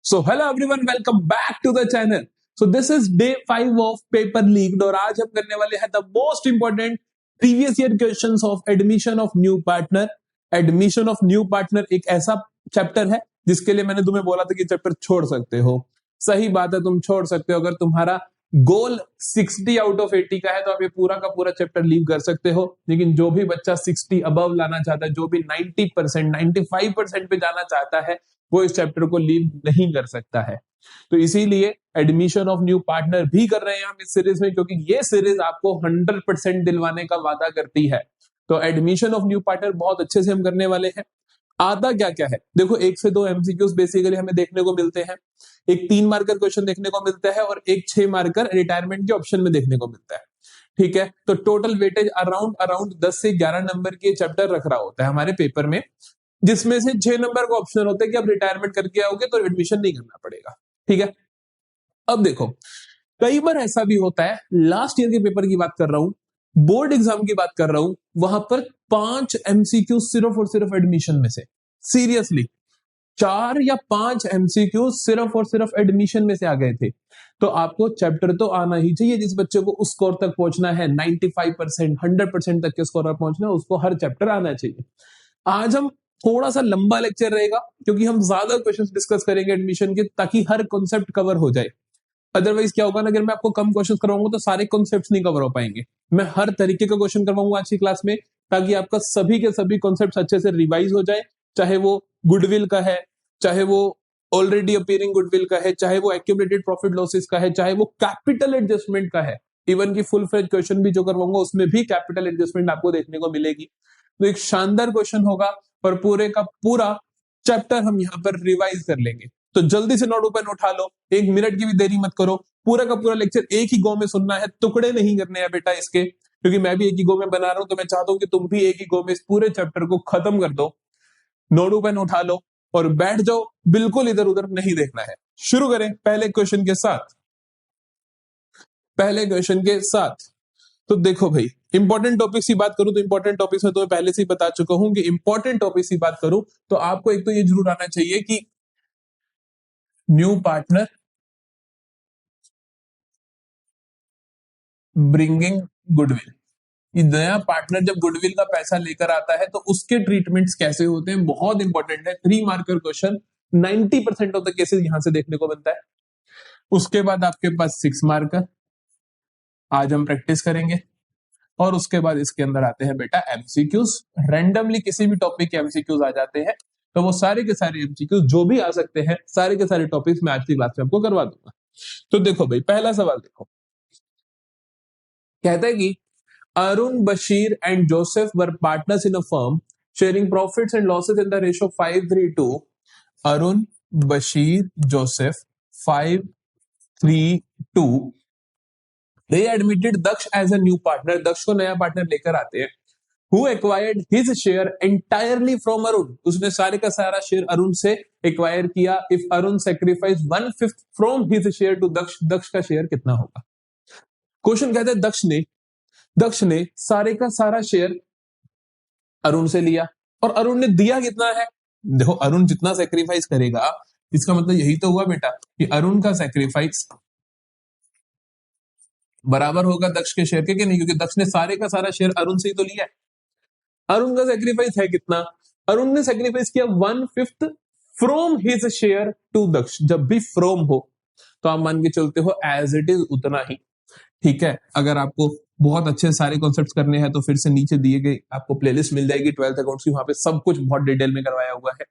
So hello everyone, welcome back to the channel. So this is day 5 of paper leaked और आज हम करने वाले हैं the most important previous year questions of admission of new partner. Admission of new partner एक ऐसा chapter है जिसके लिए मैंने तुम्हें बोला था कि चैप्टर छोड़ सकते हो। सही बात है, तुम छोड़ सकते हो। अगर तुम्हारा गोल 60 आउट ऑफ 80 का है तो आप ये पूरा का पूरा चैप्टर लीव कर सकते हो, लेकिन जो भी बच्चा 60 अबव लाना चाहता है, जो भी 90% 95% पे जाना चाहता है, वो इस चैप्टर को लीव नहीं कर सकता है। तो इसीलिए एडमिशन ऑफ न्यू पार्टनर भी कर रहे हैं हम इस सीरीज में, क्योंकि ये सीरीज आपको 100% दिलवाने का वादा करती है। तो एडमिशन ऑफ न्यू पार्टनर बहुत अच्छे से हम करने वाले हैं। आता क्या क्या है देखो, 1 से 2 एमसीक्यूज बेसिकली हमें देखने को मिलते हैं, एक 3 मार्कर क्वेश्चन देखने को मिलता है और एक 6 मार्कर रिटायरमेंट के ऑप्शन में देखने को मिलता है। ठीक है, तो टोटल वेटेज अराउंड 10 से 11 नंबर के चैप्टर रख रहा होता है हमारे पेपर में, जिसमें से 6 नंबर का ऑप्शन होता है कि आप रिटायरमेंट करके आओगे तो एडमिशन नहीं करना पड़ेगा। ठीक है, अब देखो कई बार ऐसा भी होता है, लास्ट ईयर के पेपर की बात कर रहा हूं, बोर्ड एग्जाम की बात कर रहा हूं, वहां पर 5 एमसीक्यू सिर्फ और सिर्फ एडमिशन में से, सीरियसली 4 या 5 एमसीक्यू सिर्फ और सिर्फ एडमिशन में से आ गए थे। तो आपको चैप्टर तो आना ही चाहिए। जिस बच्चे को उस स्कोर तक पहुंचना है, 95% 100% तक के स्कोर पर पहुंचना है, उसको हर चैप्टर आना चाहिए। आज हम थोड़ा सा लंबा लेक्चर रहेगा क्योंकि हम ज्यादा क्वेश्चंस डिस्कस करेंगे एडमिशन के, ताकि हर कॉन्सेप्ट कवर हो जाए। अदरवाइज क्या होगा ना, अगर मैं आपको कम क्वेश्चंस करवाऊंगा तो सारे कॉन्सेप्ट्स नहीं कवर हो पाएंगे। मैं हर तरीके का क्वेश्चन करवाऊंगा आज की क्लास में, ताकि आपका सभी के सभी कॉन्सेप्ट्स अच्छे से रिवाइज हो जाए। चाहे वो गुडविल का है, चाहे वो ऑलरेडी अपीयरिंग गुडविल का है, चाहे वो एक्यूमुलेटेड प्रॉफिट लॉसेस का है, चाहे वो कैपिटल एडजस्टमेंट का है। इवन की फुल फ्लेज क्वेश्चन भी जो करवाऊंगा उसमें भी कैपिटल एडजस्टमेंट आपको देखने को मिलेगी। तो एक शानदार क्वेश्चन होगा और पूरे का पूरा चैप्टर हम यहाँ पर रिवाइज कर लेंगे। तो जल्दी से नोट ओपन उठा लो, 1 मिनट की भी देरी मत करो। पूरा का पूरा लेक्चर एक ही गो में सुनना है, टुकड़े नहीं करने हैं बेटा इसके, क्योंकि मैं भी एक ही गो में बना रहा हूं। तो मैं चाहता हूं कि तुम भी एक ही गो में इस पूरे चैप्टर को खत्म कर दो। नोट ओपन उठा लो और बैठ जाओ, बिल्कुल इधर उधर नहीं देखना है। शुरू करें पहले क्वेश्चन के साथ। तो देखो भाई, इंपॉर्टेंट टॉपिक्स की बात करूं तो इंपॉर्टेंट टॉपिक्स में तो पहले से ही बता चुका हूं कि इंपॉर्टेंट टॉपिक्स की बात करूं तो आपको एक तो ये जरूर आना चाहिए कि न्यू पार्टनर ब्रिंगिंग गुडविल। ये नया पार्टनर जब गुडविल का पैसा लेकर आता है तो उसके ट्रीटमेंट्स कैसे होते हैं, बहुत इंपॉर्टेंट है। 3 marker question 90% of the cases यहां से देखने को मिलता है। उसके बाद आपके पास 6 मार्कर आज हम प्रैक्टिस करेंगे और उसके बाद इसके अंदर आते हैं बेटा एमसीक्यूज। रैंडमली किसी भी टॉपिक के एमसीक्यूज आ जाते हैं, तो वो सारे के सारे एमसीक्यूज जो भी आ सकते हैं, सारे के सारे टॉपिक्स मैं आज की क्लास में आपको करवा दूंगा। तो देखो भाई, पहला सवाल देखो, कहता है कि Arun Bashir and Joseph were partners in a firm sharing profits and losses in the ratio 5:3:2। Arun Bashir Joseph 5:3:2। They admitted Daksh as a new partner, Daksh को नया पार्टनर लेकर आते हैं। Who acquired his share entirely from Arun, उसने सारे का सारा शेयर अरुण से एक्वायर किया। If Arun sacrifice 1/5 from his share to दक्ष, दक्ष का शेयर कितना होगा। क्वेश्चन कहते हैं दक्ष ने सारे का सारा शेयर अरुण से लिया और अरुण ने दिया कितना है। देखो, अरुण जितना सेक्रीफाइस करेगा, इसका मतलब यही तो हुआ बेटा कि अरुण का सेक्रीफाइस बराबर होगा दक्ष के शेयर के, कि नहीं, क्योंकि दक्ष ने सारे का सारा शेयर अरुण से ही तो लिया है। अरुण का सेक्रीफाइस है कितना, अरुण ने सेक्रीफाइस किया 1/5 फ्रॉम हिज शेयर टू दक्ष। जब भी फ्रॉम हो तो आप मान के चलते हो एज इट इज उतना ही। ठीक है, अगर आपको बहुत अच्छे सारे कॉन्सेप्ट्स करने हैं तो फिर से नीचे दिए गए आपको प्लेलिस्ट मिल जाएगी 12th अकाउंट्स की, वहां पे सब कुछ बहुत डिटेल में करवाया हुआ है।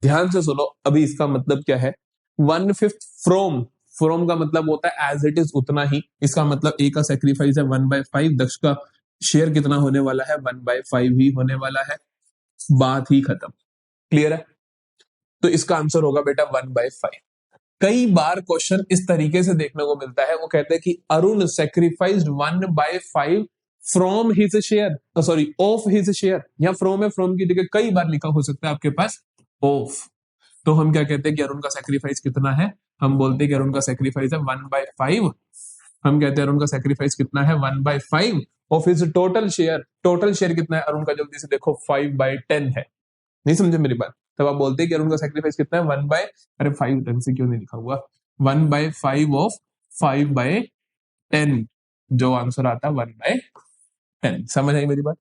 ध्यान से सुनो, अभी इसका मतलब क्या है। 1/5 फ्रॉम का मतलब होता है एज इट इज उतना ही। इसका मतलब ए का सेक्रीफाइस है 1/5, दक्ष का शेयर कितना होने वाला है, 1/5 ही होने वाला है। बात ही खत्म। क्लियर है, तो इसका आंसर होगा बेटा 1/5। कई बार क्वेश्चन इस तरीके से देखने को मिलता है, वो कहते हैं कि Arun sacrificed 1/5 from his share, sorry of his share. या फ्रॉम है, फ्रॉम की जगह कई बार लिखा हो सकता है आपके पास ऑफ। तो हम क्या कहते हैं कि अरुण का सेक्रीफाइस कितना है, हम बोलते हैं कि अरुण का सेक्रीफाइस है 1/5। हम कहते हैं अरुण का सेक्रीफाइस कितना है 1/5 of his total share. Total share कितना है अरुण का, जल्दी से देखो 5/10 है। नहीं समझे मेरी बात, तब आप बोलते हैं कि उनका सेक्रीफाइस कितना है 1/, अरे 5 ढंग से क्यों नहीं लिखा हुआ, 1/5 ऑफ 5/10, जो आंसर आता है 1/10। समझ आई मेरी बात?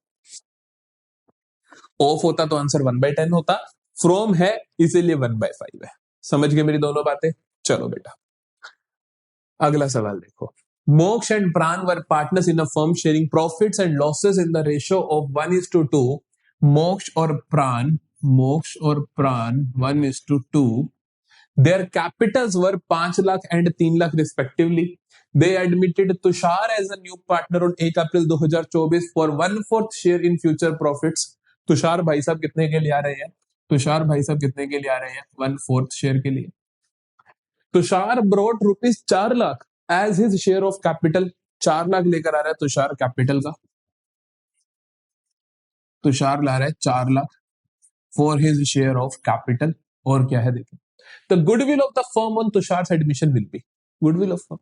ऑफ होता तो आंसर 1/10 होता, फ्रॉम है इसीलिए 1/5 है। समझ गए मेरी दोनों बातें? चलो बेटा अगला सवाल देखो। मोक्ष एंड प्राण वर partners in a firm sharing profits and losses in the ratio of 1:2। मोक्ष और प्राण 1:2, their capitals were 5 lakh and 3 lakh respectively. They admitted Tushar as a new partner on 1 April 2024 for 1/4 share in future profits. Tushar भाई साहब कितने के लिए आ रहे हैं? तुषार भाई साहब कितने के लिए आ रहे हैं? 1/4 शेयर के लिए। Tushar brought ₹4 lakh as his share of capital. 4 lakh लेकर आ रहा है तुषार कैपिटल का। तुषार ला रहा है 4 lakh for his share of capital. और क्या है देखिए, the goodwill of the firm on Tushar admission will be. Goodwill of firm,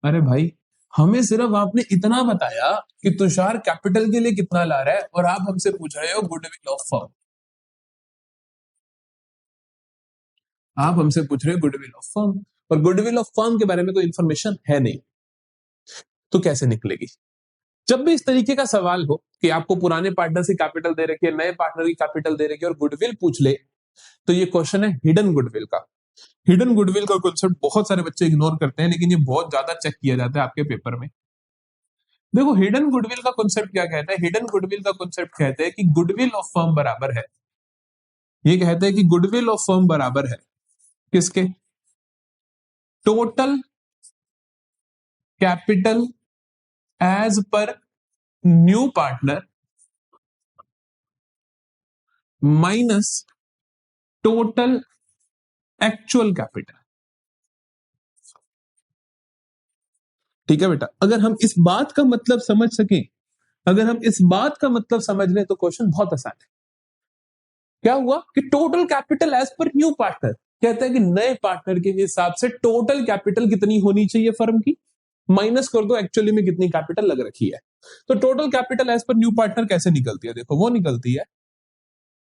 अरे भाई हमें सिर्फ आपने इतना बताया कि तुषार कैपिटल के लिए कितना ला रहा है और आप हमसे पूछ रहे हो गुडविल ऑफ फर्म। आप हमसे पूछ रहे हो गुडविल ऑफ फर्म, और गुडविल ऑफ फर्म के बारे में कोई इंफॉर्मेशन है नहीं, तो कैसे निकलेगी? जब भी इस तरीके का सवाल हो कि आपको पुराने पार्टनर की कैपिटल दे रखी है, नए पार्टनर की कैपिटल दे रखी है और गुडविल पूछ ले, तो ये क्वेश्चन है हिडन गुडविल का। हिडन गुडविल का कॉन्सेप्ट बहुत सारे बच्चे इग्नोर करते हैं, लेकिन ये बहुत ज्यादा चेक किया जाता है आपके पेपर में। देखो हिडन गुडविल का कॉन्सेप्ट क्या कहता है? हिडन गुडविल का कॉन्सेप्ट कहते हैं कि गुडविल ऑफ फर्म बराबर है, ये कहते हैं कि गुडविल ऑफ फर्म बराबर है किसके? Total capital as per new partner minus total actual capital. ठीक है बेटा, अगर हम इस बात का मतलब समझ सकें, अगर हम इस बात का मतलब समझ लें तो क्वेश्चन बहुत आसान है। क्या हुआ कि total capital as per new partner, कहता है कि नए पार्टनर के हिसाब से टोटल कैपिटल कितनी होनी चाहिए फर्म की, माइनस कर दो एक्चुअली में कितनी कैपिटल लग रखी है। तो total capital as per new partner कैसे निकलती है? देखो वो निकलती है,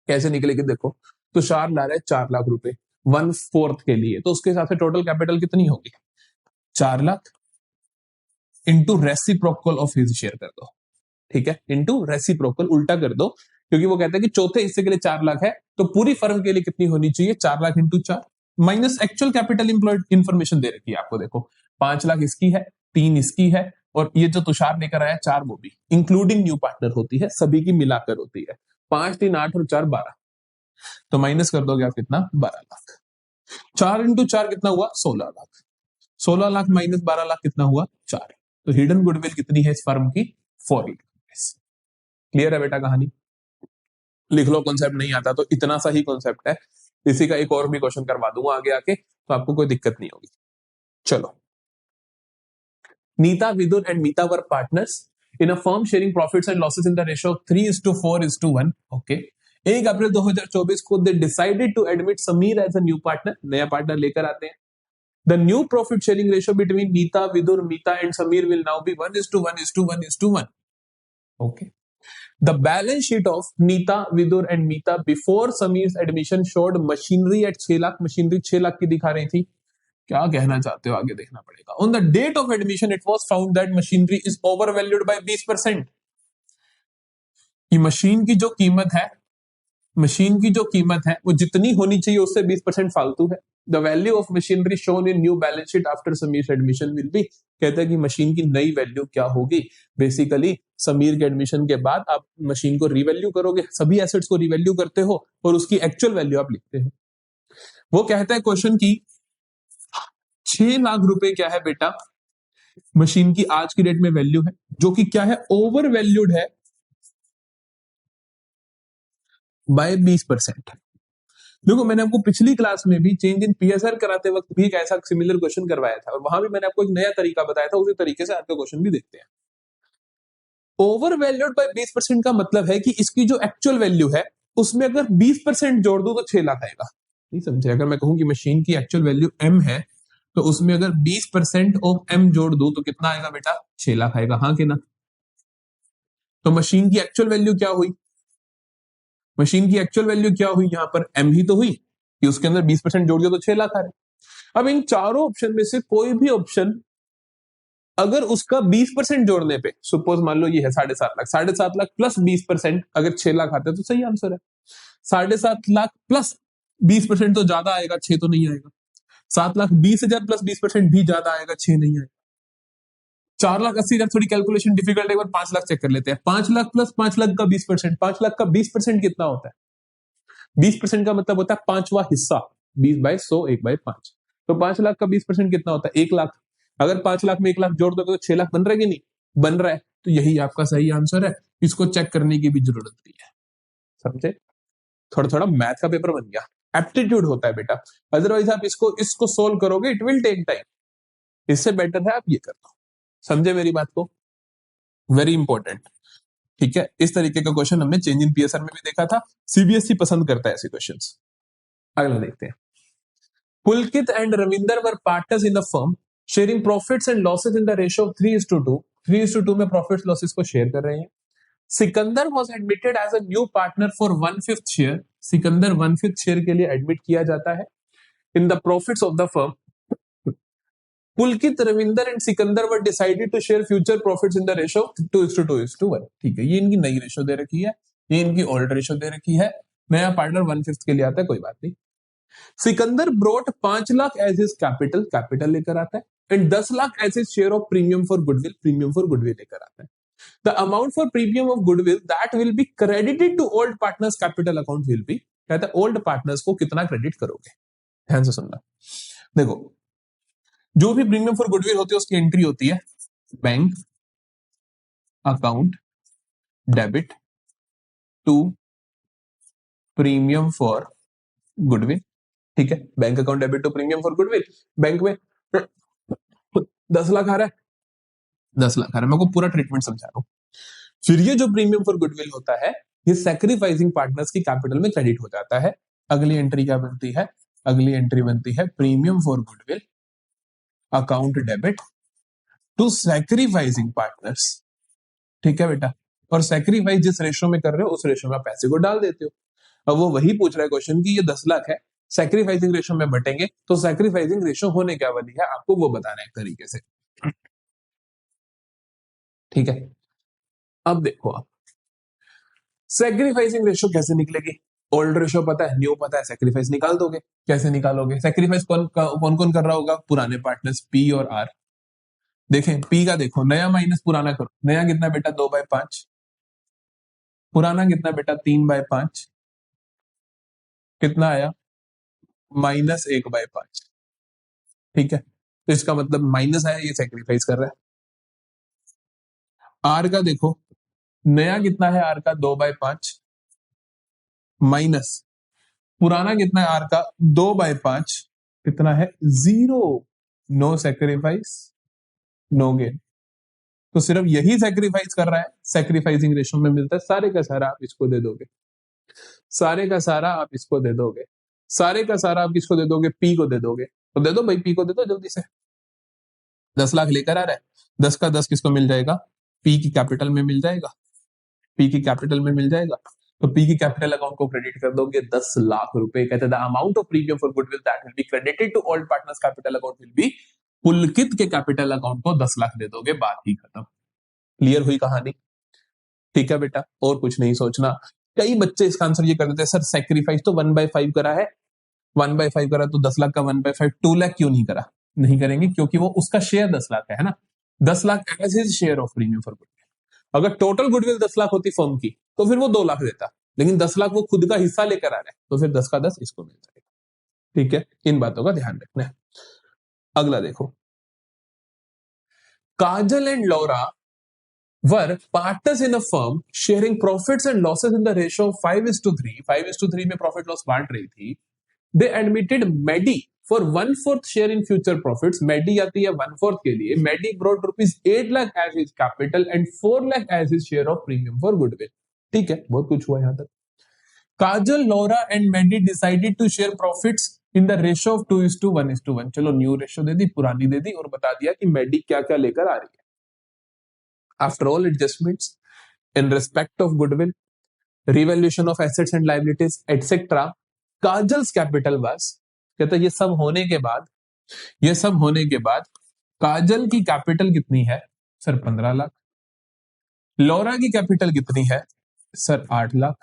कैसे निकलेगी देखो, तुषार ला रहा है 4 लाख रुपए 1/4 के लिए, तो उसके हिसाब से टोटल कैपिटल कितनी होगी? 4 lakh into reciprocal of his share कर दो। ठीक है, इंटू रेसिप्रोकल, उल्टा कर दो, क्योंकि वो कहता है कि चौथे हिस्से के लिए 4 लाख है, तो पूरी फर्म के लिए कितनी होनी चाहिए? 4 lakh into 4 minus actual capital employed. Information दे रखी है आपको, देखो 5 लाख इसकी है, 3 इसकी है, और ये जो तुषार लेकर आया 4 वो भी इंक्लूडिंग न्यू पार्टनर होती है, सभी की मिलाकर होती है। 5 3 8 और 4 12, तो माइनस कर दोगे आप कितना? 12 लाख। 4 इंटू 4 कितना हुआ? 16 लाख। 16 लाख माइनस 12 लाख कितना हुआ? 4। तो हिडन गुडविल कितनी है इस फर्म की? 4 लाख। क्लियर है बेटा कहानी? लिख लो, कॉन्सेप्ट नहीं आता तो इतना सा ही कॉन्सेप्ट है, इसी का एक और भी क्वेश्चन करवा दूंगा आगे आके, तो आपको कोई दिक्कत नहीं होगी। चलो, Neeta Vidur and Meeta were partners in a firm sharing profits and losses in the ratio 3:4:1। Okay, 1 April 2024 को they decided to admit Sameer as a new partner, नया पार्टनर लेकर आते हैं। The new profit sharing ratio between Neeta Vidur, Meeta and Sameer will now be 1:1:1:1। Okay, the balance sheet of Neeta, Vidur and Meeta before Sameer's admission showed machinery at 6 lakh, machinery 6 lakh की दिखा रही थी। क्या कहना चाहते हो आगे देखना पड़ेगा। On the date of admission it was found that machinery is overvalued by 20%। ये मशीन की जो कीमत है, मशीन की जो कीमत है वो जितनी होनी चाहिए उससे 20% फालतू है। The value of machinery shown in new balance sheet after Sameer admission will be, कहता है कि मशीन की नई वैल्यू क्या होगी? बेसिकली समीर के एडमिशन के बाद आप मशीन को रिवैल्यू करोगे, सभी एसेट्स को रिवैल्यू करते हो और उसकी एक्चुअल वैल्यू आप लिखते हो। वो कहता है क्वेश्चन की 6 लाख रुपए क्या है बेटा मशीन की आज की डेट में वैल्यू है, जो कि क्या है? ओवर वैल्यूड है बाय 20%। देखो मैंने आपको पिछली क्लास में भी चेंज इन पीएसआर कराते वक्त भी एक ऐसा सिमिलर क्वेश्चन करवाया था, और वहां भी मैंने आपको एक नया तरीका बताया था, उसी तरीके से आपका क्वेश्चन भी देखते हैं। ओवर वैल्यूड बाय 20% का मतलब है कि इसकी जो एक्चुअल वैल्यू है उसमें अगर 20% जोड़ दो तो 6 लाख आएगा। नहीं समझे? अगर मैं कहूं कि मशीन की एक्चुअल वैल्यू m है, तो उसमें अगर 20% ऑफ m जोड़ दो तो कितना आएगा बेटा? 6 लाख आएगा। हाँ कि ना? तो मशीन की एक्चुअल वैल्यू क्या हुई? मशीन की एक्चुअल वैल्यू क्या हुई यहाँ पर, एम ही तो हुई कि उसके अंदर 20% जोड़ दिया तो 6 लाख आ रहे। अब इन चारों ऑप्शन में से कोई भी ऑप्शन अगर उसका 20% जोड़ने पे, सपोज मान लो ये है 7.5 लाख, 7.5 लाख प्लस 20% अगर 6 लाख आते हैं तो सही आंसर है। 7.5 लाख प्लस 20% तो ज्यादा आएगा, 6 तो नहीं आएगा। 7,20,000 प्लस 20% भी ज्यादा आएगा, 6 नहीं आएगा। 4,80,000 थोड़ी कैलकुलेशन डिफिकल्ट है, एक बार 5 लाख चेक कर लेते हैं। 5 लाख प्लस 5 लाख का 20%, 5 लाख का 20% कितना होता है? 20% का मतलब होता है पांचवा हिस्सा, 20/100 1/5। तो 5 लाख का 20% कितना होता है? 1 लाख। अगर 5 लाख में 1 लाख जोड़ दोगे तो 6 लाख बन रहा है कि नहीं बन रहा है? तो यही आपका सही आंसर है, इसको चेक करने की भी जरूरत नहीं है। समझे? थोड़ा थोड़ा मैथ का पेपर बन गया, एप्टीट्यूड होता है बेटा। अदरवाइज आप इसको इसको सोल्व करोगे, इट विल टेक टाइम। इससे बेटर है आप ये कर दो। समझे मेरी बात को? Very important. ठीक है, इस तरीके का क्वेश्चन हमने चेंज इन पीएसआर में भी देखा था। सीबीएसई पसंद करता है ऐसे क्वेश्चंस। अगला देखते हैं। Pulkit and Ravinder were partners in the firm sharing profits and losses in the ratio of 3:2। 3:2 में प्रॉफिट्स लॉसेस को शेयर कर रहे हैं। Sikandar was admitted as a new partner for 1/5 share. Sikandar 1/5 share के लिए एडमिट किया जाता है in the profits of the firm. Pulkit, Ravinder and Sikandar were decided to share future profits in the ratio 2:2:1। ठीक है, ये इनकी नई रेशियो दे रखी है, ये इनकी ओल्ड रेशियो दे रखी है। नया पार्टनर 1/5 के लिए आता है, कोई बात नहीं। Sikandar brought 5 lakh as his capital, capital लेकर आता है, and 10 lakh as his share of premium for goodwill, premium for goodwill लेकर आता है। The amount for premium of goodwill that will be credited to old partners capital account will be. कहता है old partners को कितना क्रेडिट करोगे? ध्यान से सुनना। देखो, जो भी प्रीमियम फॉर गुडविल होती है उसकी एंट्री होती है bank account debit to premium for goodwill. ठीक है, bank account debit to premium for goodwill. Bank में 10 लाख आ रहा है, 10 लाख आ रहा है, मैं को पूरा ट्रीटमेंट समझा रहा हूं। फिर ये जो प्रीमियम फॉर गुडविल होता है, ये सैक्रिफाइसिंग पार्टनर्स की कैपिटल में क्रेडिट हो जाता है। अगली एंट्री क्या बनती है? अगली एंट्री बनती है premium for goodwill account debit to sacrificing partners. ठीक है बेटा, और सैक्रिफाइस जिस रेशो में कर रहे हो उस रेशो में पैसे को डाल देते हो। अब वो वही पूछ रहा है क्वेश्चन कि ये 10 लाख है, सैक्रिफाइसिंग रेशो में बटेंगे, तो सैक्रिफाइसिंग रेशो होने क्या वाली है आपको वो बताना है एक तरीके से। ठीक है, अब देखो आप सैक्रिफाइसिंग रेशो कैसे निकलेगी? ओल्ड रेशो पता है, न्यू पता है, सैक्रिफाइस निकाल दोगे। कैसे निकालोगे? सैक्रिफाइस कौन कौन कर रहा होगा? पुराने पार्टनर्स पी और आर। देखें पी का, देखो नया माइनस पुराना करो। नया कितना बेटा? 2/5। पुराना कितना बेटा? 3/5। कितना आया? -1/5। ठीक है, तो इसका मतलब माइनस आया, ये सैक्रिफाइस कर रहा है। आर का देखो, नया कितना है आर का? 2/5 माइनस पुराना कितना है आर का? 2/5। कितना है? 0। No sacrifice no gain. तो सिर्फ यही सैक्रिफाइस कर रहा है, सैक्रिफाइसिंग रेशो में मिलता है। सारे का सारा आप इसको दे दोगे, सारे का सारा आप इसको दे दोगे, सारे का सारा आप इसको दे दोगे, पी को दे दोगे। तो दे दो भाई, पी को दे दो जल्दी से। 10 लाख लेकर आ रहा है, 10 का 10 किसको मिल जाएगा? पी की कैपिटल में मिल जाएगा, पी की कैपिटल में मिल जाएगा। तो पी की कैपिटल अकाउंट को क्रेडिट कर दोगे 10 लाख रुपए। कहते हैं amount of premium for goodwill that will be credited to old partners capital account will be. Pulkit के कैपिटल अकाउंट को 10 लाख दे दोगे, बात ही खत्म। क्लियर हुई कहानी? ठीक है बेटा, और कुछ नहीं सोचना। कई बच्चे इसका आंसर ये कर देते हैं, सर सैक्रिफाइस तो 1/5 करा है, 1/5 करा तो 10 लाख का 1/5 2 लाख क्यों नहीं करा? नहीं करेंगे क्योंकि वो उसका शेयर 10 लाख है ना। 10 lakh as his share of premium for goodwill. अगर टोटल गुडविल 10 लाख होती फर्म की तो फिर वो 2 लाख देता, लेकिन 10 लाख वो खुद का हिस्सा लेकर आ रहा है, तो फिर 10 का 10 इसको मिल जाएगा। ठीक है, इन बातों का ध्यान रखना है। अगला देखो, Kajal and Laura were partners in a firm sharing profits and losses in the ratio of 5:3। 5:3 में प्रॉफिट लॉस बांट रही थी। They admitted Medi for 1/4 share in future profits. Medi आती है 1/4 के लिए। Medi brought ₹8 lakh as his capital and 4 lakh as his share of premium for goodwill. ठीक है, बहुत कुछ हुआ यहां तक। Kajal, Laura and Medi decided to share profits in the ratio of 2:1:1। चलो न्यू रेशियो दे दी, पुरानी दे दी, और बता दिया कि मेडी क्या क्या लेकर आ रही है। After all adjustments in respect of goodwill, revaluation of assets and liabilities etcetera, kajals capital was, कहता है ये सब होने के बाद काजल की कैपिटल कितनी है सर 15 लाख, लौरा की कैपिटल कितनी है sir 8 lakh.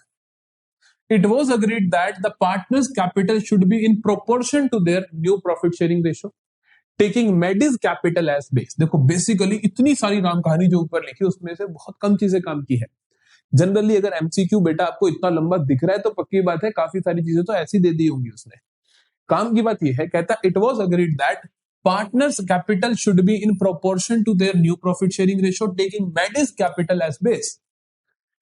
It was agreed that the partners capital should be in proportion to their new profit sharing ratio taking Medi's capital as base. देखो बेसिकली इतनी सारी राम कहानी जो ऊपर लिखी उसमें से बहुत कम चीजें काम की है। जनरली अगर एमसीक्यू बेटा आपको इतना लंबा दिख रहा है तो पक्की बात है काफी सारी चीजें तो ऐसी दे दी होंगी उसने। काम की बात यह है, कहता it was agreed that partners capital should be in proportion to their new profit sharing ratio taking Medi's capital as base.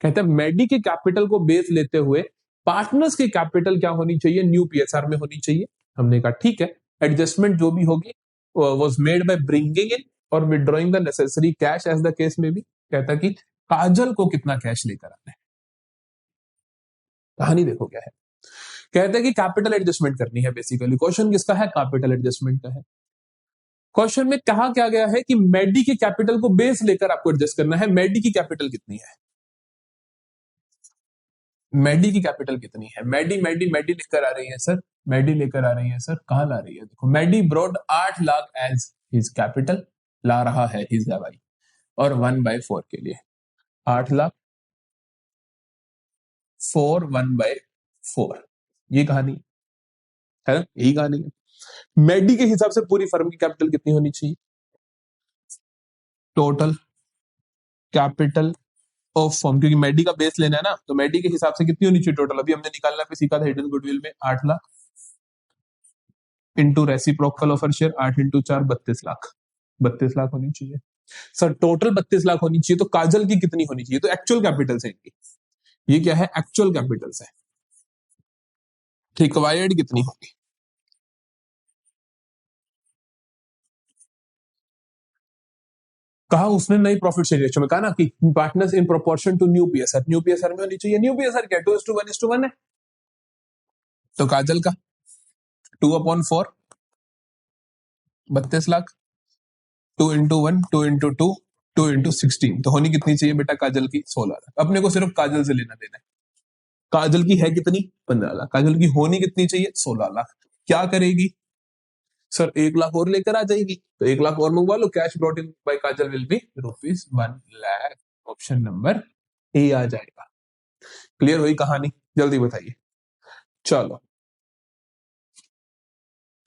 कहता है मेडी के कैपिटल को बेस लेते हुए पार्टनर्स की कैपिटल क्या होनी चाहिए, न्यू पीएसआर में होनी चाहिए। हमने कहा ठीक है, एडजस्टमेंट जो भी होगी was made by bringing in और withdrawing the necessary cash as the case में भी। कहता कि काजल को कितना कैश लेकर आना है, कहानी देखो क्या है। कहते हैं कि कैपिटल एडजस्टमेंट करनी है। बेसिकली क्वेश्चन किसका है, कैपिटल एडजस्टमेंट का है। क्वेश्चन में कहा क्या गया है कि मेडी की कैपिटल को बेस लेकर आपको एडजस्ट करना है। मेडी की कैपिटल कितनी है, मेडी की कैपिटल कितनी है, मेडी मेडी मेडी लेकर आ रही है सर, मेडी लेकर आ रही है सर, कहां ला रही है, देखो Medi brought 8 lakh as his capital, ला रहा है हिज दवाई और 1/4 के लिए 8 लाख 4 1/4, ये कहानी है ना, यही कहानी है। मेडी के हिसाब से पूरी फर्म की कैपिटल कितनी होनी चाहिए, टोटल कैपिटल ऑफ फर्म, क्योंकि मेडी का बेस लेना है ना, तो मेडी के हिसाब से कितनी होनी चाहिए टोटल, अभी हमने निकालना भी सीखा था हिडन गुडविल में 8 lakh into reciprocal offer share 8 into 4 32 lakh, 32 lakh होनी चाहिए सर, टोटल 32 लाख होनी चाहिए। तो काजल की कितनी होनी चाहिए, तो एक्चुअल कैपिटल से इनकी, ये क्या है एक्चुअल कैपिटल से, रिक्वायर्ड कितनी होगी, कहा उसने नई प्रॉफिट शेयर रेशियो में, कहा ना कि partners in proportion to new PSR, new PSR में होनी चाहिए। न्यू पीएसआर क्या 2:1:1 है, तो काजल का 2/4 32 लाख, 2x1 2x2 2x16, तो होनी कितनी चाहिए बेटा काजल की 16 लाख। अपने को सिर्फ काजल से लेना देना है, काजल की है कितनी 15 लाख, काजल की होनी कितनी चाहिए 16 लाख। क्या करेगी सर 1 लाख और लेकर आ जाएगी, तो 1 लाख और मंगवा लो, cash brought in by Kajal will be ₹1 lakh, option number A आ जाएगा। क्लियर हुई कहानी, जल्दी बताइए। चलो,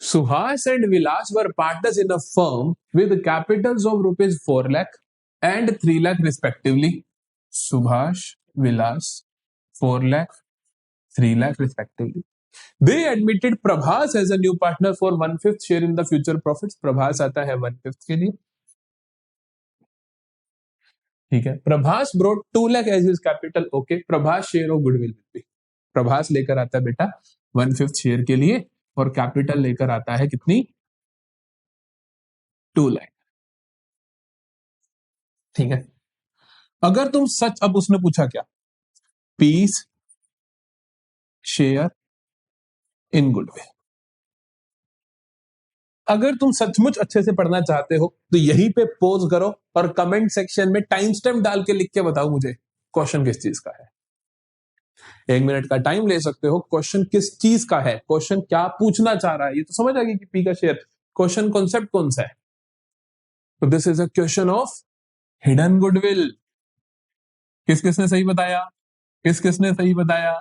Suhas and Vilas were partners in a firm with capitals of ₹4 lakh and 3 lakh respectively. Subhash, Vilas, 4 lakh, 3 lakh respectively. They admitted Prabhas as a new partner for 1/5 share in the future profits. Prabhas आता है 1/5 के लिए, ठीक है। Prabhas brought 2 lakh as his capital. Okay, Prabhas share of goodwill will B, Prabhas लेकर आता है बेटा 1/5 शेयर के लिए और कैपिटल लेकर आता है कितनी 2 लाख, ठीक है। अगर तुम सच, अब उसने पूछा क्या, पीस शेयर इन गुडविल, अगर तुम सचमुच अच्छे से पढ़ना चाहते हो तो यहीं पे पॉज करो और कमेंट सेक्शन में टाइम स्टैम्प डाल के लिख के बताओ मुझे क्वेश्चन किस चीज का है। 1 मिनट का टाइम ले सकते हो, क्वेश्चन किस चीज का है, क्वेश्चन क्या पूछना चाह रहा है, ये तो समझ आ गई कि पी का शेयर, क्वेश्चन कॉन्सेप्ट कौन सा है, तो this is a question of hidden goodwill. किस किसने सही बताया, किस किसने सही बताया,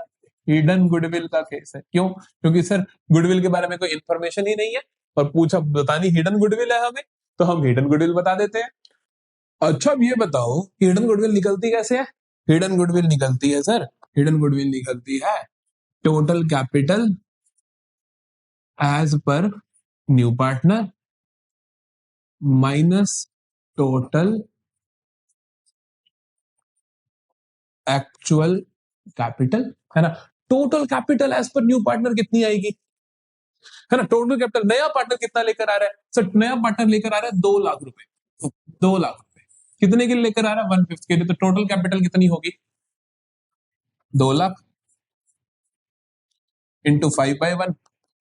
हिडन गुडविल का केस है। क्यों, क्योंकि सर गुडविल के बारे में कोई इंफॉर्मेशन ही नहीं है और पूछा बतानी हिडन गुडविल है हमें, तो हम हिडन गुडविल बता देते हैं। अच्छा अब ये बताओ कि हिडन गुडविल निकलती कैसे है, हिडन गुडविल निकलती है सर, हिडन गुडविल निकलती है total capital as per new partner minus total actual capital, है ना। Total capital as per new partner कितनी आएगी, है ना। टोटल कैपिटल नया पार्टनर कितना लेकर आ रहा है सर, नया पार्टनर लेकर आ रहा है 2 लाख रुपए, 2 लाख रुपए कितने के लिए लेकर आ रहा है 1/5 के लिए, तो टोटल कैपिटल कितनी होगी 2 lakh into 5/1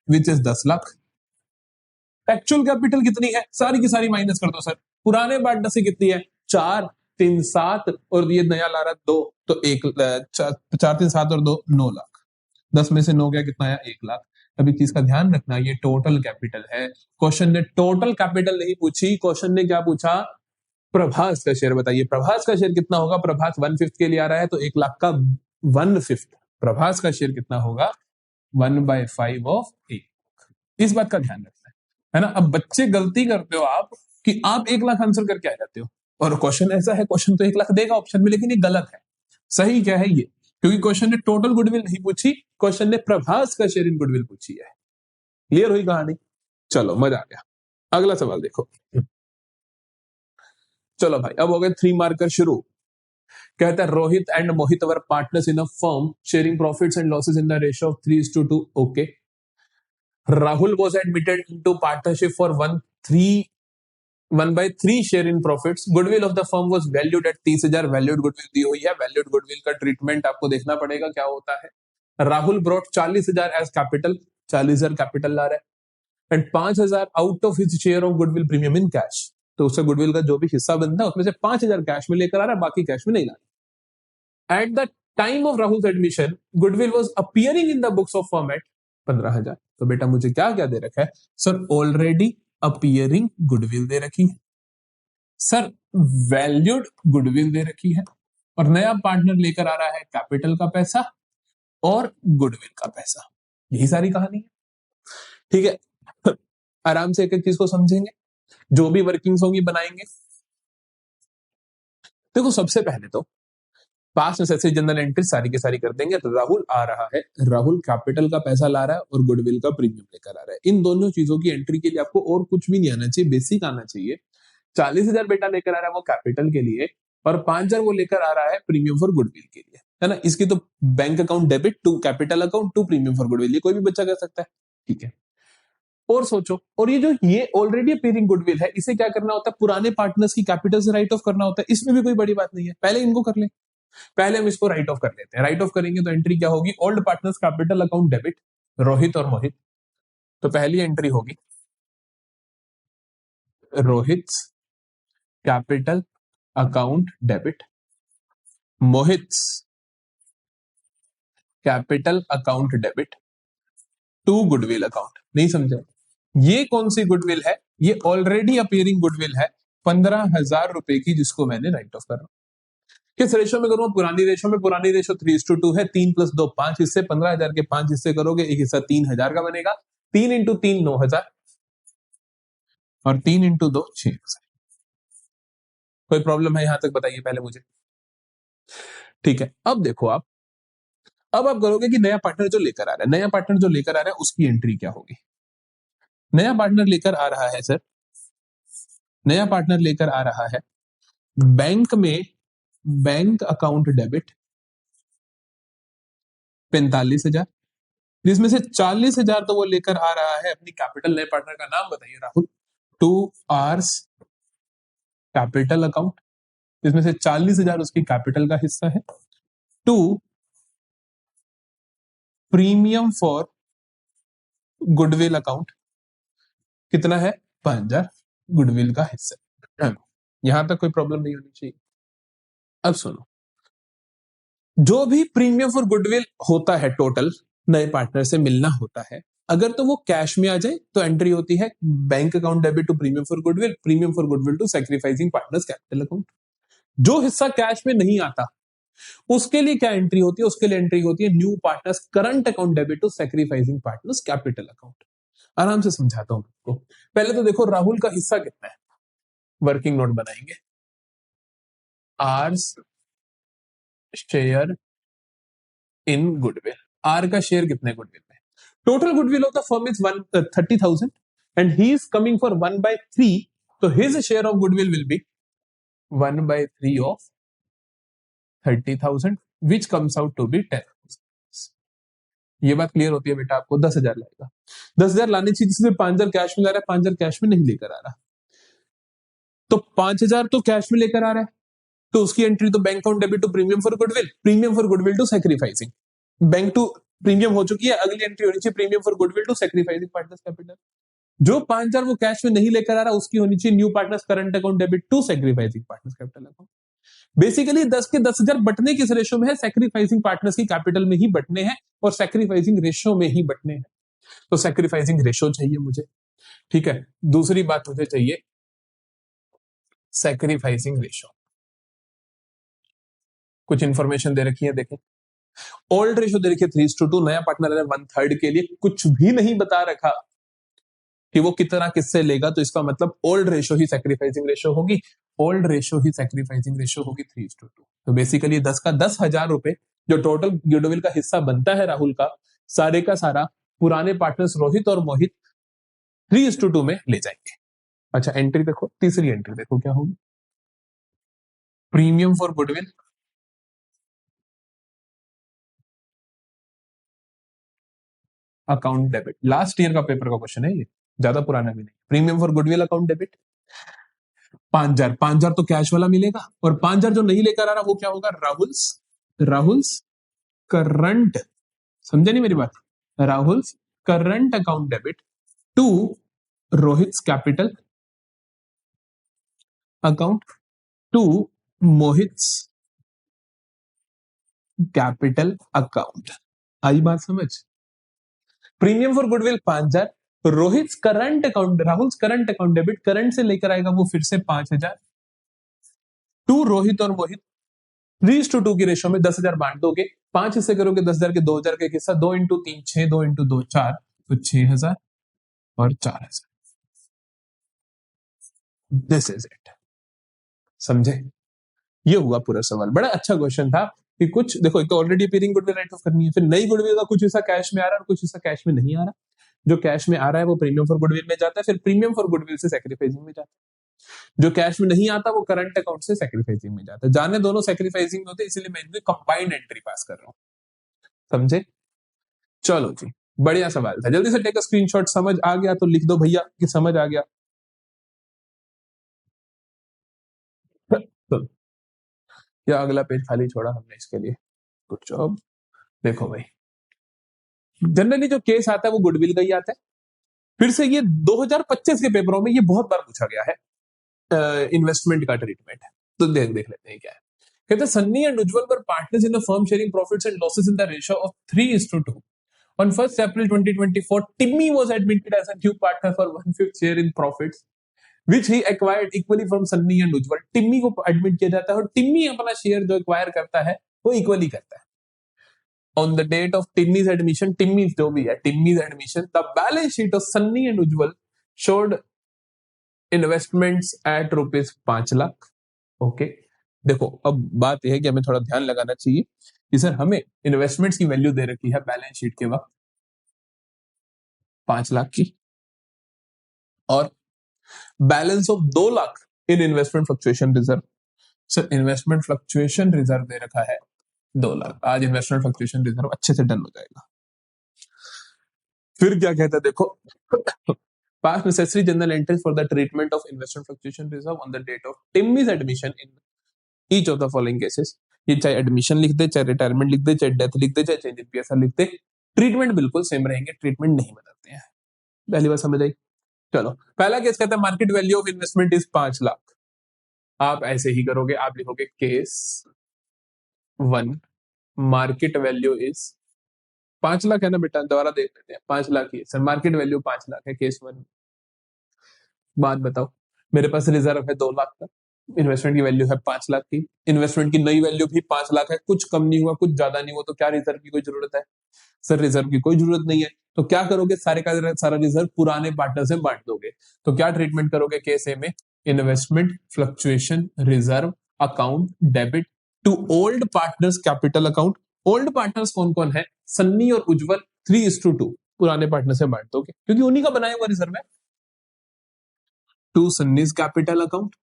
which is 10 lakh. Actual capital कितनी है, सारी की सारी माइनस कर दो सर, पुराने पार्टनर से कितनी है 4, 3 7 और ये नया ला रहा है 2, तो 4 3 7 और 2 9 लाख। 10 में से 9 गया, कितना आया? 1 लाख। अभी चीज का ध्यान रखना, ये टोटल कैपिटल है। क्वेश्चन ने टोटल कैपिटल नहीं पूछी, क्वेश्चन ने क्या पूछा? प्रभास का शेयर बताइए। प्रभास का शेयर कितना होगा? प्रभास 1/5 के लिए आ रहा है, तो 1 लाख का 1/5 प्रभास का शेयर कितना होगा? 1/5 ऑफ 1। इस बात का ध्यान रखना है ना। अब बच्चे गलती करते हो आप कि आप 1 लाख आंसर करके आ जाते हो, और क्वेश्चन ऐसा है, क्वेश्चन तो 1 लाख देगा ऑप्शन में, लेकिन ये गलत है। सही क्या है ये? क्योंकि क्वेश्चन ने टोटल गुडविल नहीं पूछी, क्वेश्चन ने प्रभास का शेयर इन गुडविल पूछी है। क्लियर हुई कहानी? चलो, मजा आ गया। अगला सवाल देखो। चलो भाई, अब हो गए 3 मार्कर शुरू। कहता है Rohit and Mohit were partners in a firm sharing profits and losses in the ratio of 3:2। Okay. Rahul was admitted into partnership for 1/3 share in profits. Goodwill of the firm was valued at 30,000। Valued goodwill दी हुई है। Valued goodwill का treatment आपको देखना पड़ेगा क्या होता है। Rahul brought 40,000 as capital, 40,000 capital ला रहा है, and 5,000 out of his share of goodwill premium in cash. तो उससे गुडविल का जो भी हिस्सा बनता है उसमें से 5,000 कैश में लेकर आ रहा है, बाकी कैश में नहीं ला रहा। At the time of Rahul admission goodwill was appearing in the books of firm at 15,000। तो बेटा मुझे क्या क्या दे रखा है सर? ऑलरेडी अपीयरिंग गुडविल दे रखी है सर, वैल्यूड गुडविल दे रखी है, और नया पार्टनर लेकर आ रहा है कैपिटल का पैसा और गुडविल का पैसा। यही सारी कहानी है। ठीक है, आराम से एक एक चीज को समझेंगे, जो भी वर्किंग्स होंगी बनाएंगे। देखो, सबसे पहले तो पास्ट नेसेसरी जनरल एंट्री सारी की सारी कर देंगे। तो राहुल आ रहा है, राहुल कैपिटल का पैसा ला रहा है और गुडविल का प्रीमियम लेकर आ रहा है। इन दोनों चीजों की एंट्री के लिए आपको और कुछ भी नहीं आना चाहिए, बेसिक आना चाहिए। 40,000 बेटा लेकर आ रहा है वो कैपिटल के लिए, और 5,000 वो लेकर आ रहा है प्रीमियम फॉर गुडविल के लिए, है ना। इसकी तो bank account debit to capital account to premium for goodwill, ये कोई भी बच्चा कर सकता है। ठीक है, और सोचो, और ये ऑलरेडी अपीयरिंग गुडविल है, इसे क्या करना होता है? पुराने पार्टनर्स की कैपिटल से राइट ऑफ करना होता है। इसमें भी कोई बड़ी बात नहीं है, पहले इनको कर ले। पहले हम इसको राइट ऑफ कर लेते हैं। राइट ऑफ करेंगे तो एंट्री क्या होगी? Old partners capital account debit, Rohit और मोहित। तो पहली एंट्री होगी Rohit capital account debit, Mohit capital account debit to goodwill account. नहीं समझा? ये कौन सी गुडविल है? ये ऑलरेडी अपीयरिंग गुडविल है 15,000 रुपए की, जिसको मैंने राइट ऑफ कर रहा हूं। किस रेशो में करूंगा? पुरानी रेशो में। पुरानी रेशो 3:2 है। 3 + 2 5 हिस्से, 15,000 के 5 हिस्से करोगे, एक हिस्सा 3,000 का बनेगा। 3 × 3 9,000 और 3 × 2 6,000। कोई प्रॉब्लम है यहां तक? बताइए पहले मुझे। ठीक है, अब देखो आप करोगे कि नया पार्टनर जो लेकर आ रहा है, नया पार्टनर जो लेकर आ रहा है उसकी एंट्री क्या होगी? नया पार्टनर लेकर आ रहा है सर, नया पार्टनर लेकर आ रहा है बैंक में बैंक अकाउंट डेबिट 45,000, जिसमें से 40,000 तो वो लेकर आ रहा है अपनी कैपिटल। नए पार्टनर का नाम बताइए? राहुल। 2 आवर्स कैपिटल अकाउंट, जिसमें से 40,000 उसकी कैपिटल का हिस्सा है। 2 प्रीमियम फॉर गुडविल अकाउंट, कितना है? 5,000 गुडविल का हिस्सा। यहां तक कोई प्रॉब्लम नहीं होनी चाहिए। अब सुनो, जो भी प्रीमियम फॉर गुडविल होता है टोटल नए पार्टनर से मिलना होता है, अगर तो वो कैश में आ जाए तो एंट्री होती है bank account debit to premium for goodwill, premium for goodwill to sacrificing partners capital account. जो हिस्सा कैश में नहीं आता उसके लिए क्या एंट्री होती है? उसके लिए एंट्री होती है new partners current account debit to sacrificing partners capital account. आराम से समझाता हूं आपको। पहले तो देखो राहुल का हिस्सा कितना है, वर्किंग नोट बनाएंगे। R's share in goodwill, R का शेयर कितने गुडविल में? Total goodwill of the firm is 30,000 and he is coming for 1/3, तो his share of goodwill will be 1/3 of 30,000 which comes out to be 10,000। ये बात clear होती है बेटा आपको? 10,000 लाएगा, 10,000 लाने चाहिए, जिसमें 5,000 कैश में ला रहा है, 5,000 कैश में नहीं लेकर आ रहा, तो 5,000 तो कैश में लेकर आ रहा है, तो उसकी एंट्री तो bank account debit to premium for goodwill, premium for goodwill to sacrificing, bank to premium हो चुकी है, अगली एंट्री होनी चाहिए premium for goodwill to sacrificing partners capital. जो 5,000 वो कैश में नहीं लेकर आ रहा, उसकी होनी चाहिए new partners current account debit to sacrificing partners capital account. Basically 10 के 10,000 बटने किस रेशो में है? सैक्रिफाइसिंग पार्टनर्स की कैपिटल में ही बटने हैं और सैक्रिफाइसिंग रेशो में ही बटने हैं। तो सैक्रिफाइसिंग रेशो चाहिए मुझे, ठीक है। दूसरी बात मुझे चाहिए सैक्रिफाइसिंग रेशो। कुछ इंफॉर्मेशन दे रखी है, देखें। ओल्ड रेशो दे रखी है 3:2, नया पार्टनर है 1/3 के लिए, कुछ भी नहीं बता रखा कि वो कितना किससे लेगा, तो इसका मतलब ओल्ड रेशो ही सैक्रिफाइसिंग रेशो होगी, ओल्ड रेशो ही सैक्रिफाइसिंग रेशो होगी 3:2। तो बेसिकली 10 का 10,000 रुपए जो टोटल गुडविल का हिस्सा बनता है राहुल का सारा पुराने पार्टनर्स रोहित और मोहित 3:2 में ले जाएंगे। अच्छा एंट्री देखो, तीसरी एंट्री देखो क्या होगी। Premium for goodwill, account debit, last year का पेपर का क्वेश्चन है ये, ज्यादा पुराना भी नहीं। Premium for goodwill account debit 5,000, 5,000 तो कैश वाला मिलेगा, और 5,000 जो नहीं लेकर आ रहा वो क्या होगा? राहुल्स करंट, समझे नहीं मेरी बात? Rahul's current account debit to Rohit capital account to Mohit capital account. आई बात समझ? Premium for goodwill 5,000, Rohit current account, Rahul current account debit, current से लेकर आएगा वो फिर से 5,000 टू रोहित और मोहित 3:2 की रेशो में 10,000 बांट दोगे, 5 हिस्से करोगे 10,000 के, 2,000 का एक हिस्सा, 2 × 3 6, 2 × 2 4, तो 6,000 और 4,000। दिस इज इट, समझे? ये हुआ पूरा सवाल। बड़ा अच्छा क्वेश्चन था कि कुछ देखो, एक तो already appearing goodwill right of करनी है, फिर नई गुडविल का कुछ हिस्सा कैश में आ रहा है और कुछ हिस्सा कैश में नहीं आ रहा। जो कैश में आ रहा है वो प्रीमियम फॉर गुडविल में जाता है, फिर प्रीमियम फॉर गुडविल से सैक्रिफाइसिंग में जाता है। जो कैश में नहीं आता वो करंट अकाउंट से सैक्रिफाइसिंग में जाता है। जाने दोनों सैक्रिफाइसिंग में होते, इसलिए मैं इनमें कंबाइंड एंट्री पास कर रहा हूं, समझे? चलो जी, बढ़िया सवाल था। जल्दी से टेक अ स्क्रीनशॉट, समझ आ गया तो लिख दो भैया कि समझ आ गया। तो या अगला पेज खाली छोड़ा हमने इसके लिए, गुड जॉब। देखो भाई, जनरली जो केस आता है वो गुडविल का ही आता है। फिर से ये 2025 के पेपरों में ये बहुत बार पूछा गया है, इन्वेस्टमेंट का ट्रीटमेंट है। तो देख देख लेते हैं क्या है। कहते हैं Sunny and Ujjwal were partners in a firm sharing profits and losses in the ratio of 3:2। On 1st April 2024, Timmy was admitted as a new partner for 1/5 share in profits, which he acquired equally from Sunny and Ujjwal. Timmy को admit किया जाता है और टिम्मी अपना share जो acquire करता है वो इक्वली करता है। On the date of Timmy's admission, Timmy's जो भी है, Timmy's admission, the balance sheet of Sunny and Ujjwal showed investments at ₹5 lakh. Okay, देखो अब बात यह है कि हमें थोड़ा ध्यान लगाना चाहिए कि सर हमें इन्वेस्टमेंट्स की वैल्यू दे रखी है बैलेंस शीट के वक्त 5 लाख की, और balance of 2 lakh in investment fluctuation reserve. Sir investment fluctuation reserve दे रखा है 2 लाख। आज इन्वेस्टमेंट फ्लक्चुएशन रिजर्व अच्छे से डन हो जाएगा। फिर क्या कहता है देखो, past necessary journal entries for the treatment of investment fluctuation reserve on the date of Timmy's admission in each of the following cases। ये चाहे एडमिशन लिख दे, चाहे रिटायरमेंट लिख दे, चाहे डेथ लिख दे, चाहे चेंज इन पीएसआर लिख दे, ट्रीटमेंट बिल्कुल सेम रहेंगे, ट्रीटमेंट नहीं बदलते हैं। पहली बात समझ आई? चलो, पहला केस कहता है market value of investment is 5 lakh. आप ऐसे ही करोगे, आप लिखोगे case 1, market value is 5 lakh है ना बेटा, दोबारा देख लेते हैं। 5 लाख ही सर, मार्केट वैल्यू 5 लाख है केस 1। बात बताओ, मेरे पास रिजर्व है 2 लाख का, इन्वेस्टमेंट की वैल्यू है 5 लाख की, इन्वेस्टमेंट की नई वैल्यू भी 5 लाख है, कुछ कम नहीं हुआ कुछ ज्यादा नहीं हुआ, तो क्या रिजर्व की कोई जरूरत है? सर रिजर्व की कोई जरूरत नहीं है। तो क्या करोगे, सारे का सारा रिजर्व पुराने पार्टनर से बांट दोगे। तो क्या ट्रीटमेंट करोगे केस ए में? Investment fluctuation reserve account debit to old partners capital account. Old partners कौन कौन है? सन्नी और उज्जवल 3:2 पुराने पार्टनर से बांट दोगे, क्योंकि उन्हीं का बनाया हुआ रिजर्व है। To Sunny's capital account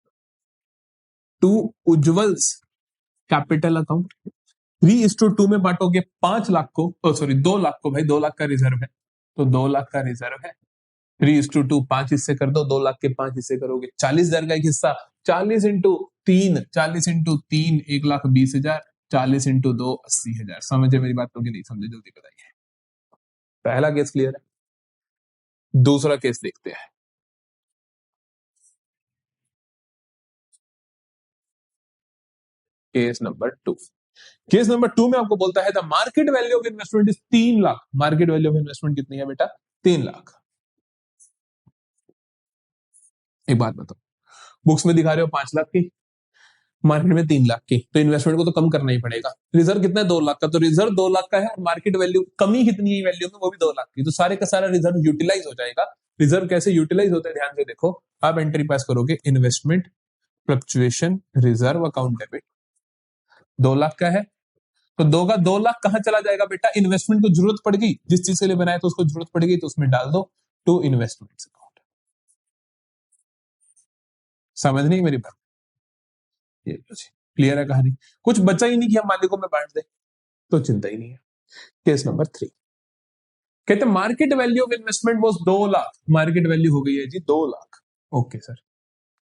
to Ujjwal's capital account. 3:2 में बांटोगे 5 लाख को, सॉरी 2 लाख को, भाई 2 लाख का रिजर्व है, तो 2 लाख का रिजर्व है। 3:2 5 हिस्से कर दो, 2 लाख के 5 हिस्से करोगे, 40,000 का एक हिस्सा, 40 × 3, 40 × 3 1,20,000, 40 × 2 80,000। समझे मेरी बात? तो नहीं समझे जल्दी बताइए। पहला केस क्लियर है। दूसरा केस देखते हैं। Case number 2। केस नंबर 2 में आपको बोलता है the market value of investment is 3 lakh. Market value of investment कितनी है बेटा? 3 लाख। एक बात बताओ, बुक्स में दिखा रहे हो 5 लाख की, मार्केट में 3 लाख की, तो इन्वेस्टमेंट को तो कम करना ही पड़ेगा। रिजर्व कितना है? 2 लाख का, तो रिजर्व 2 लाख का है और मार्केट वैल्यू कमी कितनी है वैल्यू में? वो भी 2 लाख की, तो सारे का सारा रिजर्व यूटिलाइज हो जाएगा। रिजर्व कैसे यूटिलाइज होता है ध्यान से देखो, आप एंट्री पास करोगे investment fluctuation reserve account debit, 2 lakh का है, तो 2 लाख कहां चला जाएगा बेटा? इन्वेस्टमेंट को जरूरत पड़ गई, जिस चीज के लिए बनाया तो उसको जरूरत पड़ गई, तो उसमें डाल दो टू इन्वेस्टमेंट अकाउंट। समझ नहीं मेरी बात? ये क्लियर है कहानी? कुछ बचा ही नहीं कि हम मालिकों में बांट दे, तो चिंता ही नहीं है। केस नंबर 3 कहते हैं market value of investment was 2 lakh. Market value हो गई है जी 2 lakh. Okay sir,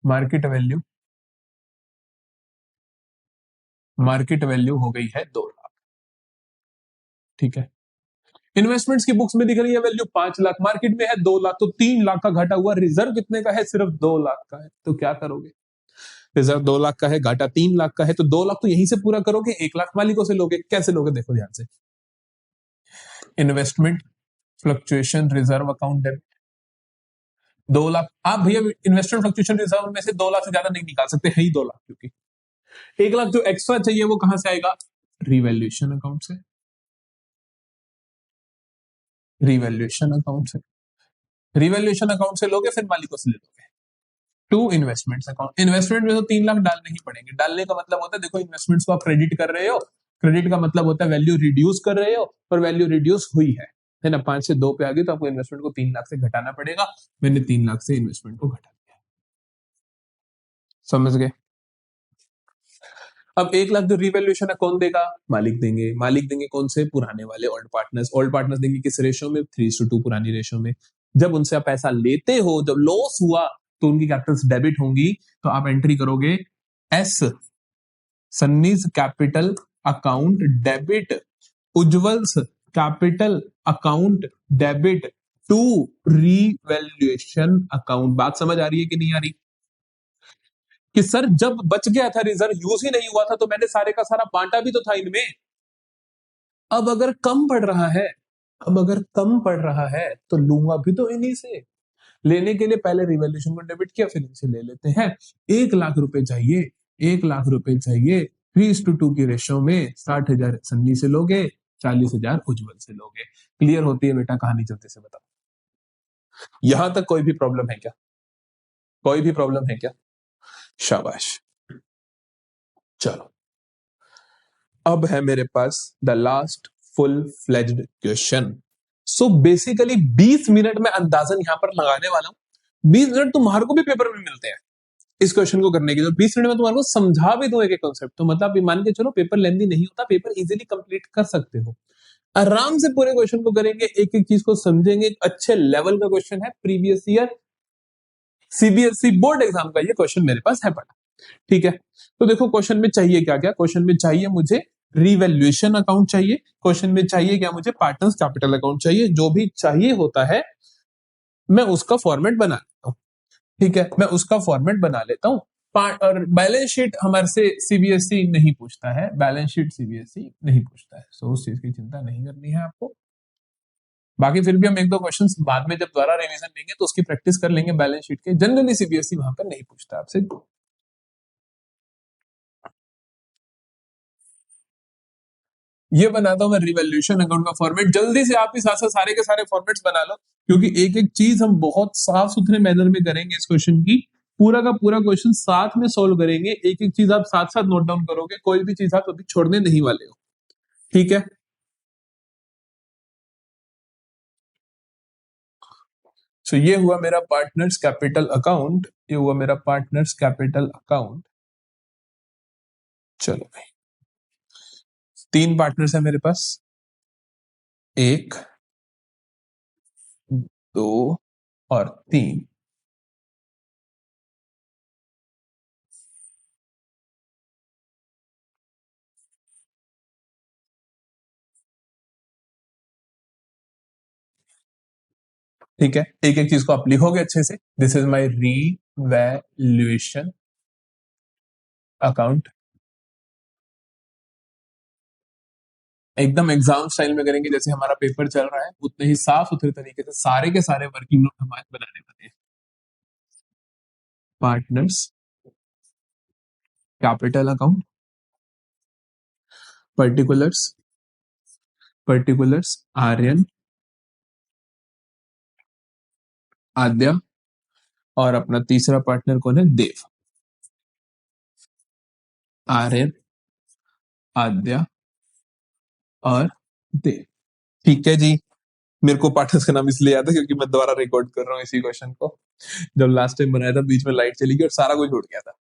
market value हो गई है 2 लाख। ठीक है, इन्वेस्टमेंट्स की बुक्स में दिख रही है वैल्यू 5 लाख, मार्केट में है 2 लाख, तो 3 लाख का घाटा हुआ। रिजर्व कितने का है? सिर्फ 2 लाख का है, तो क्या करोगे? रिजर्व 2 लाख का है, घाटा 3 लाख का है, तो 2 लाख तो यहीं से पूरा करोगे, 1 लाख मालिकों से लोगे। कैसे लोगे? देखो ध्यान से, investment fluctuation reserve account debit 2 lakh. आप भैया इन्वेस्टमेंट फ्लक्चुएशन रिजर्व में से 2 लाख से ज्यादा नहीं निकाल सकते, है ही 2 लाख, क्योंकि 1 लाख जो एक्स्ट्रा चाहिए वो कहां से आएगा? रिवैल्यूएशन अकाउंट से। रिवैल्यूएशन अकाउंट से, रिवैल्यूएशन अकाउंट से लोगे, फिर मालिकों से ले लोगे टू इन्वेस्टमेंट्स अकाउंट। इन्वेस्टमेंट में तो 3 लाख डालने ही पड़ेंगे। डालने का मतलब होता है, देखो इन्वेस्टमेंट्स को आप क्रेडिट कर रहे हो, क्रेडिट का मतलब होता है वैल्यू रिड्यूस कर रहे हो, और वैल्यू रिड्यूस हुई है ना, 5 से 2 पे आ गई, तो आपको इन्वेस्टमेंट को 3 लाख से घटाना पड़ेगा। मैंने 3 लाख से इन्वेस्टमेंट को घटा दिया। समझ गए? अब 1 लाख जो रिवैल्यूएशन है कौन देगा? मालिक देंगे। मालिक देंगे कौन से? पुराने वाले ओल्ड पार्टनर्स। ओल्ड पार्टनर्स देंगे किस रेशो में? 3:2 पुरानी रेशो में। जब उनसे आप पैसा लेते हो, जब लॉस हुआ तो उनकी कैपिटल्स डेबिट होंगी, तो आप एंट्री करोगे as Sunny's capital account debit, Ujjwal's capital account debit to revaluation account. बात समझ आ रही है कि नहीं आ रही? कि सर जब बच गया था, रिजर्व यूज ही नहीं हुआ था, तो मैंने सारे का सारा बांटा भी तो था इनमें। अब अगर कम पड़ रहा है, तो लूंगा भी तो इन्हीं से। लेने के लिए पहले रिवैल्यूएशन को डेबिट किया, फिर इनसे ले लेते हैं। 1 लाख रुपए चाहिए, 1 लाख रुपए चाहिए, 3:2 की रेशो में 60,000 सन्नी से लोगे, 40,000 उज्जवल से लोगे। क्लियर होती है बेटा कहानी? जल्दी से बताओ, यहां तक कोई भी प्रॉब्लम है क्या? कोई भी प्रॉब्लम है क्या? शाबाश। चलो, अब है मेरे पास the last full fledged question. So basically 20 minute में अंदाजन यहां पर लगाने वाला हूं। 20 मिनट तुम्हारे को भी पेपर में मिलते हैं इस क्वेश्चन को करने के लिए, 20 मिनट में तुम्हारे को समझा भी दूं एक एक कॉन्सेप्ट, तो मतलब मान के चलो पेपर लेंदी नहीं होता, पेपर इजीली कंप्लीट कर सकते हो। आराम से पूरे क्वेश्चन को करेंगे, एक एक चीज को समझेंगे। अच्छे लेवल का क्वेश्चन है, previous year CBSE board exam का ये क्वेश्चन मेरे पास है पड़ा। ठीक है, तो देखो क्वेश्चन में चाहिए क्या क्या? क्वेश्चन में चाहिए मुझे रिवैल्यूएशन अकाउंट चाहिए, क्वेश्चन में चाहिए क्या? मुझे पार्टनर्स कैपिटल अकाउंट चाहिए। जो भी चाहिए होता है मैं उसका फॉर्मेट बना लेता हूँ। ठीक है, मैं उसका फॉर्मेट बना लेता हूँ। और बैलेंस शीट हमारे से सीबीएसई नहीं पूछता है, बैलेंस शीट सीबीएसई नहीं पूछता है, सो उस चीज की चिंता नहीं करनी है आपको। बाकी फिर भी हम एक दो क्वेश्चंस बाद में जब दोबारा रिवीजन लेंगे तो उसकी प्रैक्टिस कर लेंगे बैलेंस शीट के। जनरली सीबीएसई वहां पर नहीं पूछता आपसे। ये बनाता हूं मैं रिवैल्यूएशन अकाउंट का फॉर्मेट। जल्दी से आप भी साथ साथ सारे के सारे फॉर्मेट्स बना लो, क्योंकि एक एक चीज हम बहुत साफ सुथरे मैनर में करेंगे इस क्वेश्चन की। पूरा का पूरा क्वेश्चन साथ में सोल्व करेंगे, एक एक चीज आप साथ साथ नोट डाउन करोगे, कोई भी चीज आप अभी छोड़ने नहीं वाले हो। ठीक है, सो ये हुआ मेरा पार्टनर्स कैपिटल अकाउंट, ये हुआ मेरा पार्टनर्स कैपिटल अकाउंट। चलो भाई, 3 पार्टनर्स है मेरे पास, 1 2 और 3। ठीक है, एक एक चीज को आप लिखोगे अच्छे से। This is my revaluation account. एकदम एग्जाम स्टाइल में करेंगे, जैसे हमारा पेपर चल रहा है उतने ही साफ सुथरे तरीके से सारे के सारे वर्किंग नोट हम आज बनाने वाले हैं। Partners capital account, particulars particulars Aryan, Aadya, और अपना तीसरा पार्टनर कौन है? देव। आर्यन, आद्या और देव। ठीक है जी। मेरे को पार्टनर्स का नाम इसलिए याद है क्योंकि मैं दोबारा रिकॉर्ड कर रहा हूँ इसी क्वेश्चन को। जब लास्ट टाइम बनाया था बीच में लाइट चली गई और सारा कुछ उड़ गया था।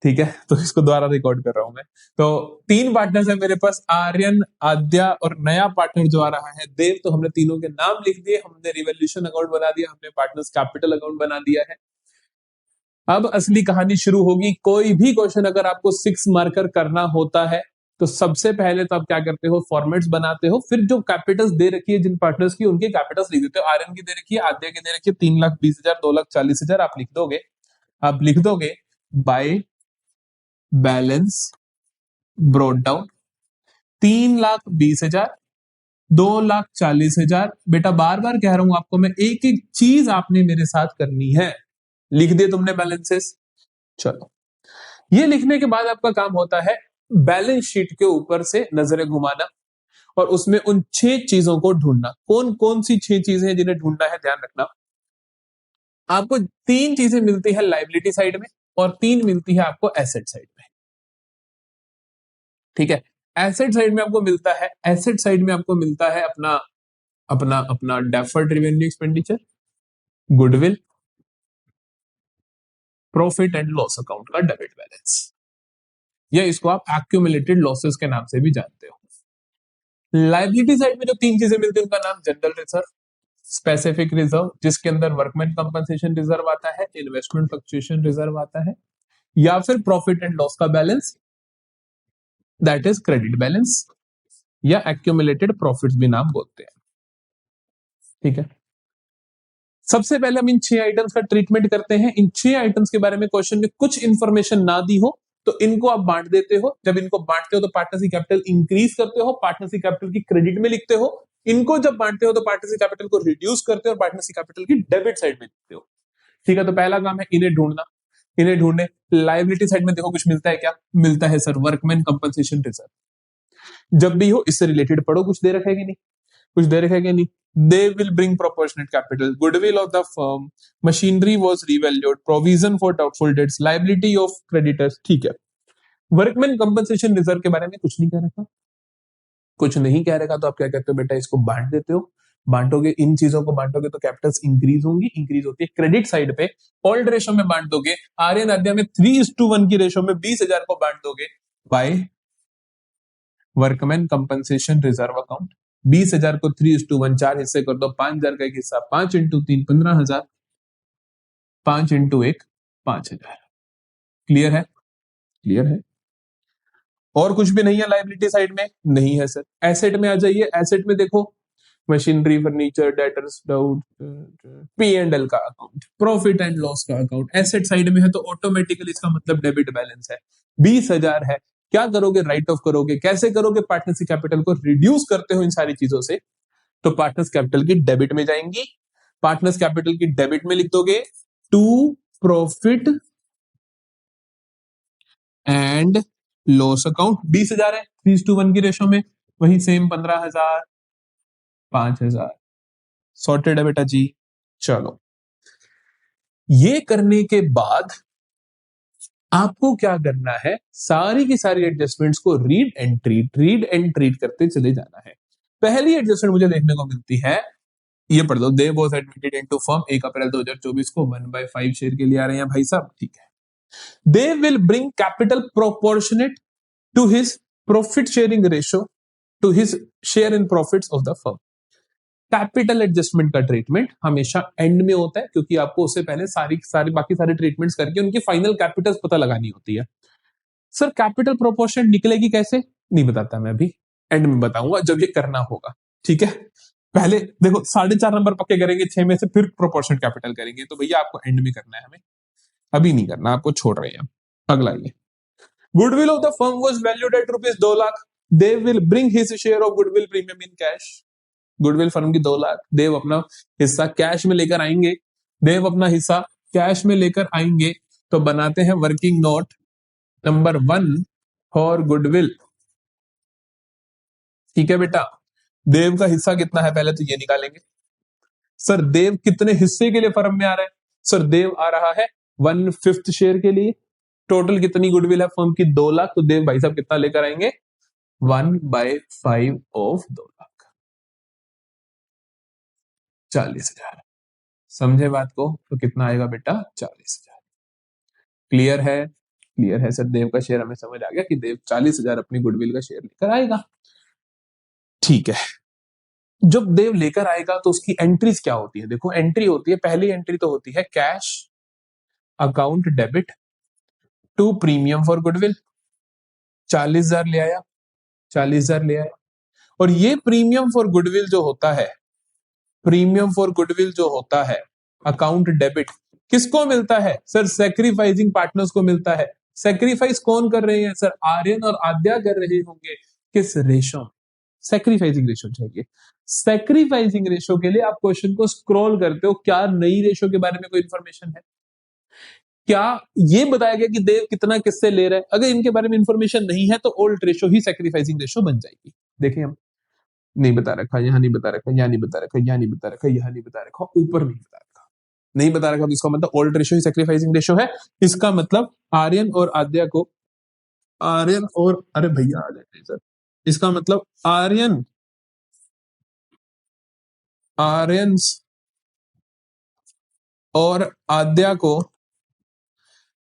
ठीक है, तो इसको दोबारा रिकॉर्ड कर रहा हूं मैं। तो 3 पार्टनर्स है मेरे पास, आर्यन, आद्या और नया पार्टनर जो आ रहा है देव। तो हमने तीनों के नाम लिख दिए, हमने रिवॉल्यूशन अकाउंट बना दिया, हमने पार्टनर्स कैपिटल अकाउंट बना दिया है। अब असली कहानी शुरू होगी। कोई भी क्वेश्चन अगर आपको 6 मार्कर करना होता है तो सबसे पहले तो आप क्या करते हो? फॉर्मेट्स बनाते हो, फिर जो कैपिटल्स दे रखी है जिन पार्टनर्स की, उनके कैपिटल्स लिख देते हो। आर्यन की दे रखी है, आद्या की दे रखी है 3,20,000, 2,40,000, आप लिख दोगे। आप लिख दोगे बाय बैलेंस ब्रोट डाउन 3,20,000, 2,40,000। बेटा बार बार कह रहा हूं आपको मैं, एक एक चीज आपने मेरे साथ करनी है। लिख दिए तुमने बैलेंसेस? चलो, ये लिखने के बाद आपका काम होता है बैलेंस शीट के ऊपर से नजरें घुमाना और उसमें उन 6 चीजों को ढूंढना। कौन कौन सी 6 चीजें हैं जिन्हें ढूंढना है? ध्यान रखना, आपको 3 चीजें मिलती है लाइबिलिटी साइड में और 3 मिलती है आपको एसेट साइड में। ठीक है, एसेट साइड में आपको मिलता है, एसेट साइड में आपको मिलता है अपना अपना अपना deferred revenue expenditure, goodwill, profit and loss account का डेबिट बैलेंस, या इसको आप एक्यूमुलेटेड लॉसेस के नाम से भी जानते हो। लाइबिलिटी साइड में जो 3 चीजें मिलती है उनका नाम जनरल रिजर्व, स्पेसिफिक रिजर्व जिसके अंदर वर्कमैन कंपनसेशन रिजर्व आता है, इन्वेस्टमेंट फ्लक्चुएशन रिजर्व आता है, या फिर प्रॉफिट एंड लॉस का balance, that is credit balance, या एक्यूमुलेटेड प्रॉफिट्स भी नाम बोलते हैं। ठीक है, सबसे पहले हम इन 6 आइटम्स का ट्रीटमेंट करते हैं। इन 6 आइटम्स के बारे में क्वेश्चन में कुछ इंफॉर्मेशन ना दी हो तो इनको आप बांट देते हो। जब इनको बांटते हो तो पार्टनरशिप कैपिटल इंक्रीज करते हो, पार्टनरशिप कैपिटल की क्रेडिट में लिखते हो। इनको जब बांटते हो तो पार्टनरशिप कैपिटल को रिड्यूस करते हो और पार्टनरशिप कैपिटल की डेबिट साइड में लिखते हो। ठीक है, तो पहला काम है इन्हें ढूंढना। इन्हें ढूंढने, लाइबिलिटी साइड में देखो कुछ मिलता है क्या? मिलता है सर वर्कमैन कंपनसेशन रिजर्व। जब भी हो इससे रिलेटेड पढ़ो, कुछ दे रखा है कि नहीं? कुछ दे रखा है कि नहीं? They will bring proportionate capital, goodwill of the firm, machinery was revalued, provision for doubtful debts, liability of creditors। ठीक है, वर्कमैन कंपनसेशन रिजर्व के बारे में कुछ नहीं कह रखा, कुछ नहीं कह रखा, तो आप क्या कहते हो बेटा? इसको बांट देते हो। बांटोगे, इन चीजों को बांटोगे तो कैपिटल्स इंक्रीज होंगी, इंक्रीज होती है क्रेडिट साइड पे। ओल्ड रेशो में बांट दोगे, आर्यन आद्या में 3:1 की रेशो में 20,000 को बांट दोगे by workman compensation reserve account. 20,000 को 3:1 4 हिस्से कर दो, 5,000 का एक हिस्सा, 5 इंटू 3 15,000, 5 इंटू 1 5,000। क्लियर है? क्लियर है? और कुछ भी नहीं है लाइबिलिटी साइड में? नहीं है सर। एसेट में आ जाइए। एसेट में देखो machinery, furniture, debtors, doubt, P and L का अकाउंट, प्रॉफिट एंड लॉस का अकाउंट एसेट साइड में है तो ऑटोमेटिकली इसका मतलब डेबिट बैलेंस है। 20,000 है। क्या करोगे? राइट ऑफ करोगे। कैसे करोगे? पार्टनरशिप कैपिटल को रिड्यूस करते हो इन सारी चीजों से, तो पार्टनर्स कैपिटल की डेबिट में जाएंगी। पार्टनर्स कैपिटल की डेबिट में लिख दोगे to profit and loss account. 20,000 है, 3:1 की रेशो में, वही सेम 15,000, 5,000। सॉर्टेड है बेटा जी। चलो, ये करने के बाद आपको क्या करना है? सारी की सारी एडजस्टमेंट्स को रीड एंड ट्रीट करते चले जाना है। पहली एडजस्टमेंट मुझे देखने को मिलती है, ये पढ़ लो। They was admitted into firm 1 April 2024 को 1/5 शेयर के लिए आ रहे हैं भाई साहब। ठीक है, they will bring capital proportionate to his profit sharing ratio to his share in profits of the firm. Capital adjustment का ट्रीटमेंट हमेशा एंड में होता है क्योंकि आपको उससे पहले बाकी सारे ट्रीटमेंट्स करके उनकी फाइनल कैपिटल्स पता लगानी होती है। सर कैपिटल प्रोपोर्शन निकलेगी कैसे? नहीं बताता मैं, अभी एंड में बताऊंगा जब ये करना होगा। ठीक है, पहले देखो 4.5 नंबर पक्के करेंगे 6 में से, फिर प्रोपोर्शनल कैपिटल करेंगे। तो भैया आपको एंड में करना है, हमें अभी नहीं करना, आपको छोड़ रहे हैं। अगला ये, goodwill of the firm was valued at ₹2 lakh. Dev will bring his share of goodwill premium in cash. Goodwill firm की 2 लाख, देव अपना हिस्सा कैश में लेकर आएंगे, देव अपना हिस्सा कैश में लेकर आएंगे। तो बनाते हैं working note number 1 for goodwill. ठीक है बेटा, देव का हिस्सा कितना है पहले तो ये निकालेंगे। सर देव कितने हिस्से के लिए फर्म में आ रहा है? सर देव आ रहा है 1/5 शेयर के लिए। टोटल कितनी गुडविल है फर्म की? 2 लाख। तो देव भाई साहब कितना लेकर आएंगे? 1/5 ऑफ 2 लाख, 40,000। समझे बात को? तो कितना आएगा बेटा? 40,000। क्लियर है? क्लियर है सर। देव का शेयर हमें समझ आ गया कि देव 40,000 अपनी गुडविल का शेयर लेकर आएगा। ठीक है, जब देव लेकर आएगा तो उसकी एंट्रीज क्या होती है? देखो एंट्री होती है, पहली एंट्री तो होती है cash account debit to premium for goodwill. 40,000 ले आया, 40,000 ले आया। और ये प्रीमियम फॉर गुडविल जो होता है, प्रीमियम फॉर गुडविल जो होता है अकाउंट डेबिट, किसको मिलता है? सर सैक्रिफाइसिंग पार्टनर्स को मिलता है। सैक्रिफाइस कौन कर रहे हैं? सर आर्यन और आद्या कर रहे होंगे। किस रेशो? सैक्रिफाइसिंग रेशो चाहिए। सैक्रिफाइसिंग रेशो के लिए आप क्वेश्चन को स्क्रॉल करते हो, क्या नई रेशो के बारे में कोई इंफॉर्मेशन है? क्या ये बताया गया कि देव कितना किससे ले रहा है? अगर इनके बारे में इंफॉर्मेशन नहीं है तो ओल्ड रेशो ही सैक्रिफाइसिंग रेशो बन जाएगी। देखिए हम नहीं बता रखा, यहां नहीं बता रखा, यहां नहीं बता रखा, यहां नहीं बता रखा, यहां नहीं बता रखा, ऊपर नहीं बता रखा, नहीं बता रखा। तो इसका मतलब ओल्ड रेशो ही सैक्रिफाइसिंग रेशो है। इसका मतलब आर्यन और आद्या को, आर्यन और, अरे भैया आ जाते हैं सर, इसका मतलब आर्यन, आर्यंस और आद्या को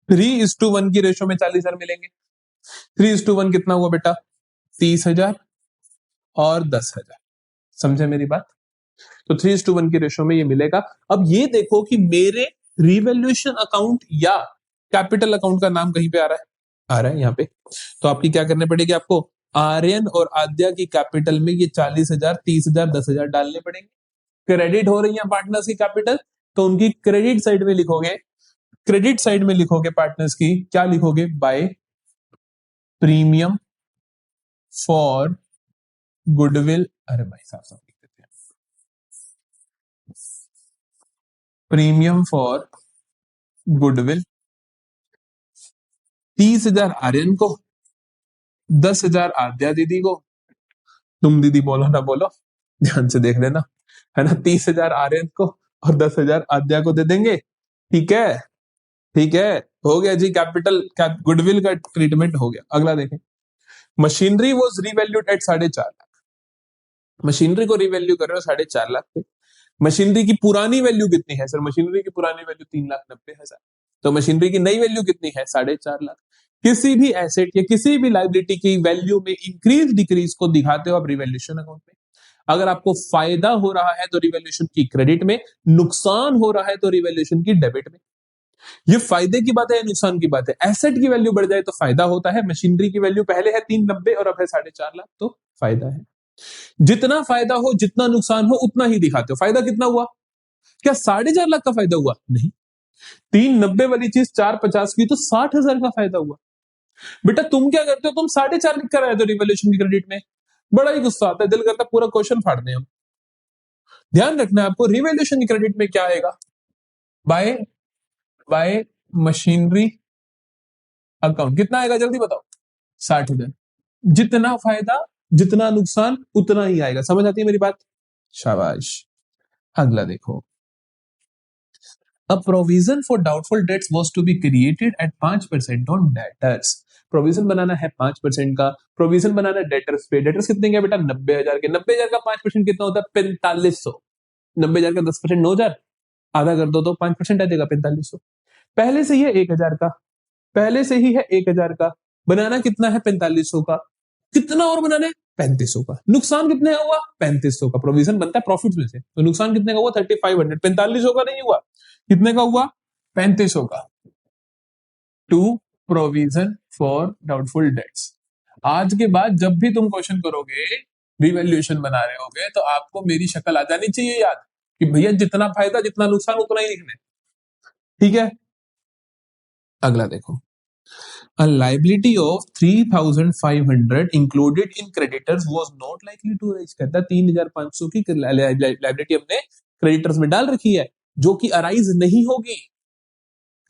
3:1 की रेशो में 40,000 मिलेंगे। 3:1 कितना हुआ बेटा? 30,000 और 10,000। समझे मेरी बात? तो 3:1 की रेशो में ये मिलेगा। अब ये देखो कि मेरे रिवैल्यूएशन अकाउंट या कैपिटल अकाउंट का नाम कहीं पे आ रहा है? आ रहा है यहाँ पे। तो आपकी क्या करने पड़ेगी? आपको आर्यन और आद्या की कैपिटल में ये 40,000, 30,000, 10,000 डालने पड़ेंगे। क्रेडिट हो रही है पार्टनर्स की कैपिटल, तो उनकी क्रेडिट साइड में लिखोगे, क्रेडिट साइड में लिखोगे पार्टनर्स की, क्या लिखोगे? By premium for goodwill. अरे भाई साहब सब लिख देते हैं, प्रीमियम फॉर गुडविल। 30,000 आर्यन को, 10,000 आद्या दीदी को। तुम दीदी बोलो ना बोलो, ध्यान से देख लेना, है ना? 30,000 आर्यन को और 10,000 आद्या को दे देंगे। ठीक है, ठीक है, हो गया जी। कैपिटल गुडविल का ट्रीटमेंट हो गया। अगला देखें, machinery was revalued at 4.5 lakh. Machinery को रिवैल्यू कर रहे हो 4.5 लाख पे। मशीनरी की पुरानी वैल्यू कितनी है? सर मशीनरी की पुरानी वैल्यू 3,90,000। तो मशीनरी की नई वैल्यू कितनी है? 4.5 लाख। किसी भी एसेट या किसी भी लाइबिलिटी की वैल्यू में इंक्रीज डिक्रीज को दिखाते हो आप रिवैल्यूएशन अकाउंट में। अगर आपको फायदा हो रहा है तो रिवैल्यूएशन की क्रेडिट में, नुकसान हो रहा है तो रिवैल्यूएशन की डेबिट में। ये फायदे की बात है या नुकसान की बात है? एसेट की वैल्यू बढ़ जाए तो फायदा होता है। मशीनरी की वैल्यू पहले है 390 और अब है 4.5 लाख, तो फायदा है। जितना फायदा हो जितना नुकसान हो उतना ही दिखाते हो। फायदा कितना हुआ? क्या 4.5 लाख का फायदा हुआ? नहीं। 390 वाली चीज 450 की, तो 60,000 का फायदा हुआ। बेटा तुम क्या करते हो? तुम 4.5 लिख कर आए थे रिवैल्यूएशन की क्रेडिट में। बड़ा ही गुस्सा आता है, दिल करता है पूरा क्वेश्चन फाड़ दें हम। ध्यान रखना है आपको, रिवैल्यूएशन की क्रेडिट में क्या आएगा? बाय बाय मशीनरी अकाउंट कितना आएगा? जल्दी बताओ। 60,000। जितना फायदा जितना नुकसान उतना ही आएगा। समझ आती है मेरी बात? शाबाश। अगला देखो, A provision for doubtful debts was to be created at 5% on debtors. Provision बनाना है 5% का। प्रोविजन बनाना है डेटर्स पे। डेटर्स कितने के बेटा? 90,000 के। 90,000 का 5% कितना होता है? 4500। 90,000 का 10% 9,000, आधा कर दो तो 5% आ जाएगा 4500। पहले से ही है 1,000 का, पहले से ही है 1,000 का। बनाना कितना है? 4500 का। कितना और बनाना है? 3500 का। नुकसान कितने का हुआ? 3500 का। प्रोविजन बनता है प्रॉफिट में से, तो नुकसान कितने का हुआ? 3500। 4500 का नहीं हुआ, कितने का हुआ? 3500 का। To provision for doubtful debts. आज के बाद जब भी तुम क्वेश्चन करोगे, रिवैल्यूएशन बना रहे होगे, तो आपको मेरी शक्ल आ जानी चाहिए याद कि भैया जितना फायदा जितना नुकसान उतना ही लिखना है। ठीक है, अगला देखो, A liability of 3,500 included in creditors was not likely to raise। कहता 3,500 की लाइबिलिटी हमने क्रेडिटर्स में डाल रखी है जो कि अराइज नहीं होगी,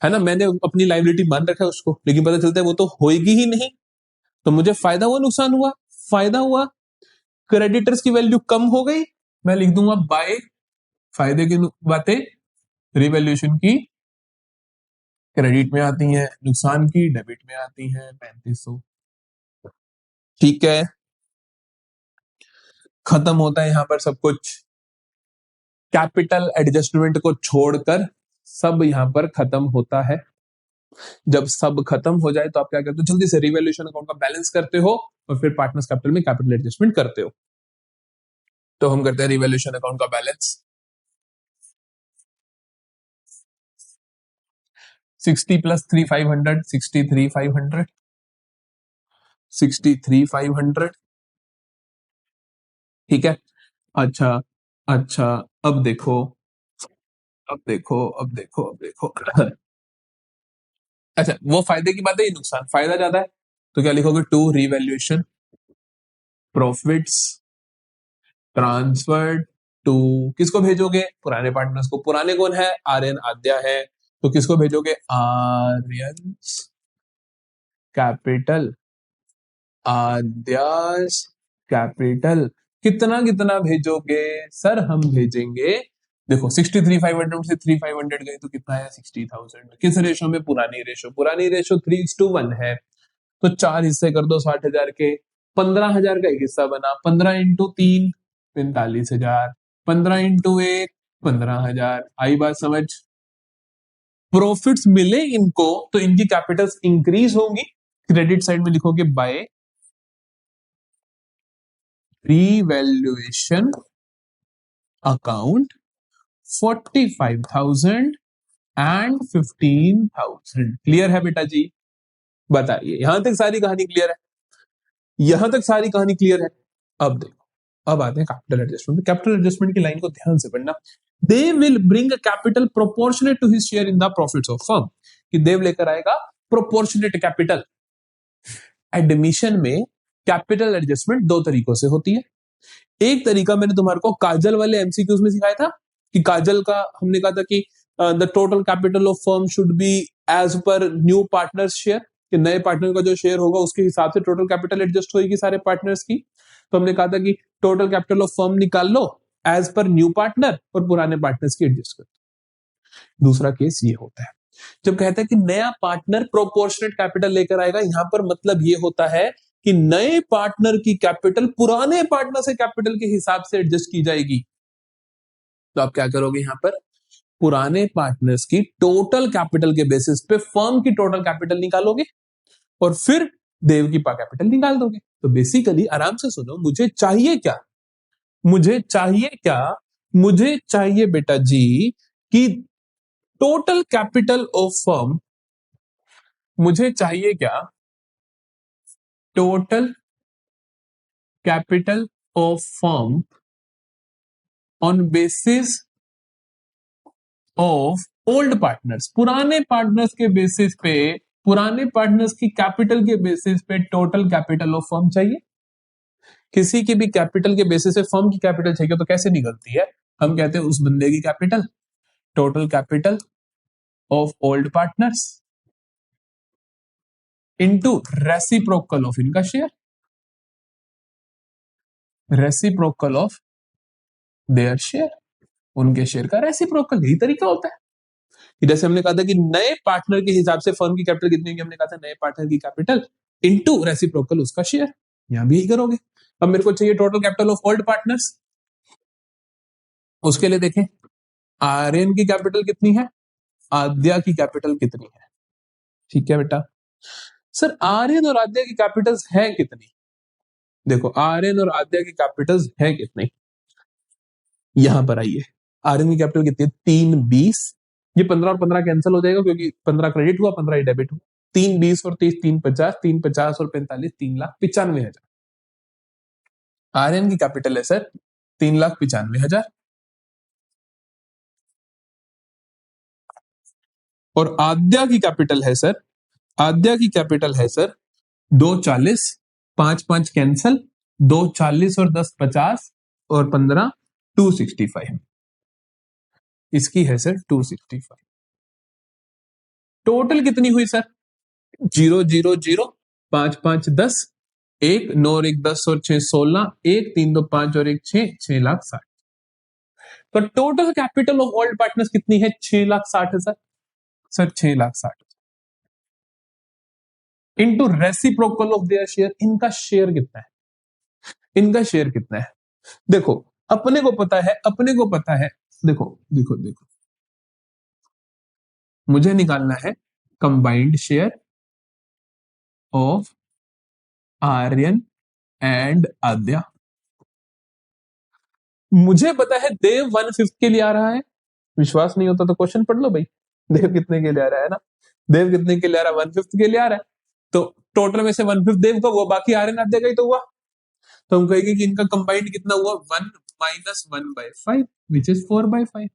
है ना। मैंने अपनी लाइबिलिटी मान रखा है उसको, लेकिन पता चलता है वो तो होएगी ही नहीं। तो मुझे फायदा हुआ नुकसान हुआ? फायदा हुआ। क्रेडिटर्स की वैल्यू कम हो गई, मैं लिख दूंगा बाय फायदे की बातें रिवैल्यूएशन की क्रेडिट में आती हैं, नुकसान की डेबिट में आती हैं 3500। ठीक है, खत्म होता है यहां पर सब कुछ। कैपिटल एडजस्टमेंट को छोड़कर सब यहां पर खत्म होता है। जब सब खत्म हो जाए तो आप क्या करते हो, जल्दी से रिवैल्यूएशन अकाउंट का बैलेंस करते हो और फिर पार्टनर्स कैपिटल में कैपिटल एडजस्टमेंट करते हो। तो हम करते हैं रिवैल्यूएशन अकाउंट का बैलेंस। 60 प्लस 3,500 63,500 63,500। ठीक है। अच्छा अच्छा, अब देखो अब देखो अब देखो अब देखो अच्छा, वो फायदे की बात है, ये नुकसान। फायदा ज्यादा है तो क्या लिखोगे, to revaluation profits transferred to, किसको भेजोगे, पुराने पार्टनर्स को। पुराने कौन है, आर्यन आद्या है, तो किसको भेजोगे, आर्यन कैपिटल, आद्यास कैपिटल। कितना कितना भेजोगे सर, हम भेजेंगे, देखो 63,500 से 3,500 गए तो कितना है, 60,000। किस रेशो में, पुरानी रेशो 3:1 है। तो 4 हिस्से कर दो 60,000 के, 15,000 का एक हिस्सा बना, 15 इंटू 3 45,000, 15 इंटू 1 15,000। आई बात समझ। प्रॉफिट्स मिले इनको तो इनकी कैपिटल्स इंक्रीज होंगी। क्रेडिट साइड में लिखोगे by revaluation account 45,000 and 15,000। Clear है बेटा जी, बताइए यहां तक सारी कहानी क्लियर है, यहां तक सारी कहानी क्लियर है। अब देखो, अब आते हैं कैपिटल एडजस्टमेंट। कैपिटल एडजस्टमेंट की लाइन को ध्यान से पढ़ना। They will bring a capital proportionate to his share in the profits of firm. कि देव लेकर आएगा प्रोपोर्शनेट कैपिटल। एडमिशन में कैपिटल एडजस्टमेंट दो तरीकों से होती है। एक तरीका मैंने तुम्हारे को काजल वाले एमसीक्यूज में सिखाया था, कि काजल का हमने कहा था कि the total capital of firm should be as per new partners share, कि नए पार्टनर का जो शेयर होगा उसके हिसाब से टोटल कैपिटल एडजस्ट होगी सारे पार्टनर्स की। तो हमने कहा था कि टोटल कैपिटल ऑफ फर्म निकाल लो एज पर न्यू पार्टनर और पुराने पार्टनर्स की एडजस्ट कर। दूसरा केस ये होता है जब कहता है कि नया पार्टनर प्रोपोर्शनेट कैपिटल लेकर आएगा। यहां पर मतलब ये होता है कि नए पार्टनर की कैपिटल पुराने पार्टनर से कैपिटल के हिसाब से एडजस्ट की जाएगी। तो आप क्या करोगे, यहां पर पुराने पार्टनर्स की टोटल कैपिटल के बेसिस पे फर्म की टोटल कैपिटल निकालोगे और फिर देव की कैपिटल निकाल दोगे। तो बेसिकली आराम से सुनो, मुझे चाहिए क्या, मुझे चाहिए क्या, मुझे चाहिए बेटा जी कि टोटल कैपिटल ऑफ फर्म, मुझे चाहिए क्या, total capital of firm on basis of old partners. पुराने पार्टनर्स के बेसिस पे, पुराने पार्टनर्स की कैपिटल के बेसिस पे टोटल कैपिटल ऑफ फर्म चाहिए। किसी की भी कैपिटल के बेसिस पे फर्म की कैपिटल चाहिए तो कैसे निकलती है, हम कहते हैं उस बंदे की capital, total capital of old partners into reciprocal of इनका share, reciprocal of their share, उनके शेयर का रेसिप्रोकल। यही तरीका होता है कि जैसे हमने कहा था कि नए पार्टनर के हिसाब से फर्म की कैपिटल कितनी होगी, हमने कहा था नए पार्टनर की कैपिटल इनटू रेसिप्रोकल उसका शेयर। यहां भी यही करोगे। अब मेरे को चाहिए total capital of old partners, उसके लिए देखें आर्यन की कैपिटल कितनी है, आद्या की कैपिटल कितनी है। ठीक है बेटा, सर आर्यन और आद्या की कैपिटल्स है कितनी, देखो आर्यन और आद्या की कैपिटल्स है कितनी, यहां पर आइए। आर्यन की कैपिटल कितनी है, 320। ये 15 और 15 कैंसिल हो जाएगा क्योंकि 15 क्रेडिट हुआ 15 ही डेबिट हुआ। 320 और 30 350, 350 और 45 3,95,000। आर्यन की कैपिटल है सर 3,95,000 और आद्या की कैपिटल है सर आद्या की कैपिटल है सर 240, 5 5 कैंसल, 240 और 10 50 और 15 265। इसकी है सर 265। टोटल कितनी हुई सर? 0 0 0, 5 5 10, 1 9 और 1 10 और 6 16, 1 3 2 5 और 1 6, 6,60,000। तो total capital of old partners कितनी है? 6,60,000 sir. 6,60,000 into reciprocal of their share. इनका शेयर कितना है? इनका शेयर कितना है? देखो अपने को पता है, अपने को पता है। देखो देखो देखो, मुझे निकालना है combined share of Aryan and Aadya. मुझे पता है देव 1/5 के लिए आ रहा है। विश्वास नहीं होता तो क्वेश्चन पढ़ लो भाई। देव कितने के लिए आ रहा है ना? देव कितने के लिए आ रहा है? 1/5 के लिए आ रहा है। तो टोटल में से 1/5 देव का हुआ, बाकी आर्यन आद्या का ही तो हुआ। तो हम कहेंगे कि इनका कंबाइंड कितना हुआ? 1 - 1/5 विच इज 4/5।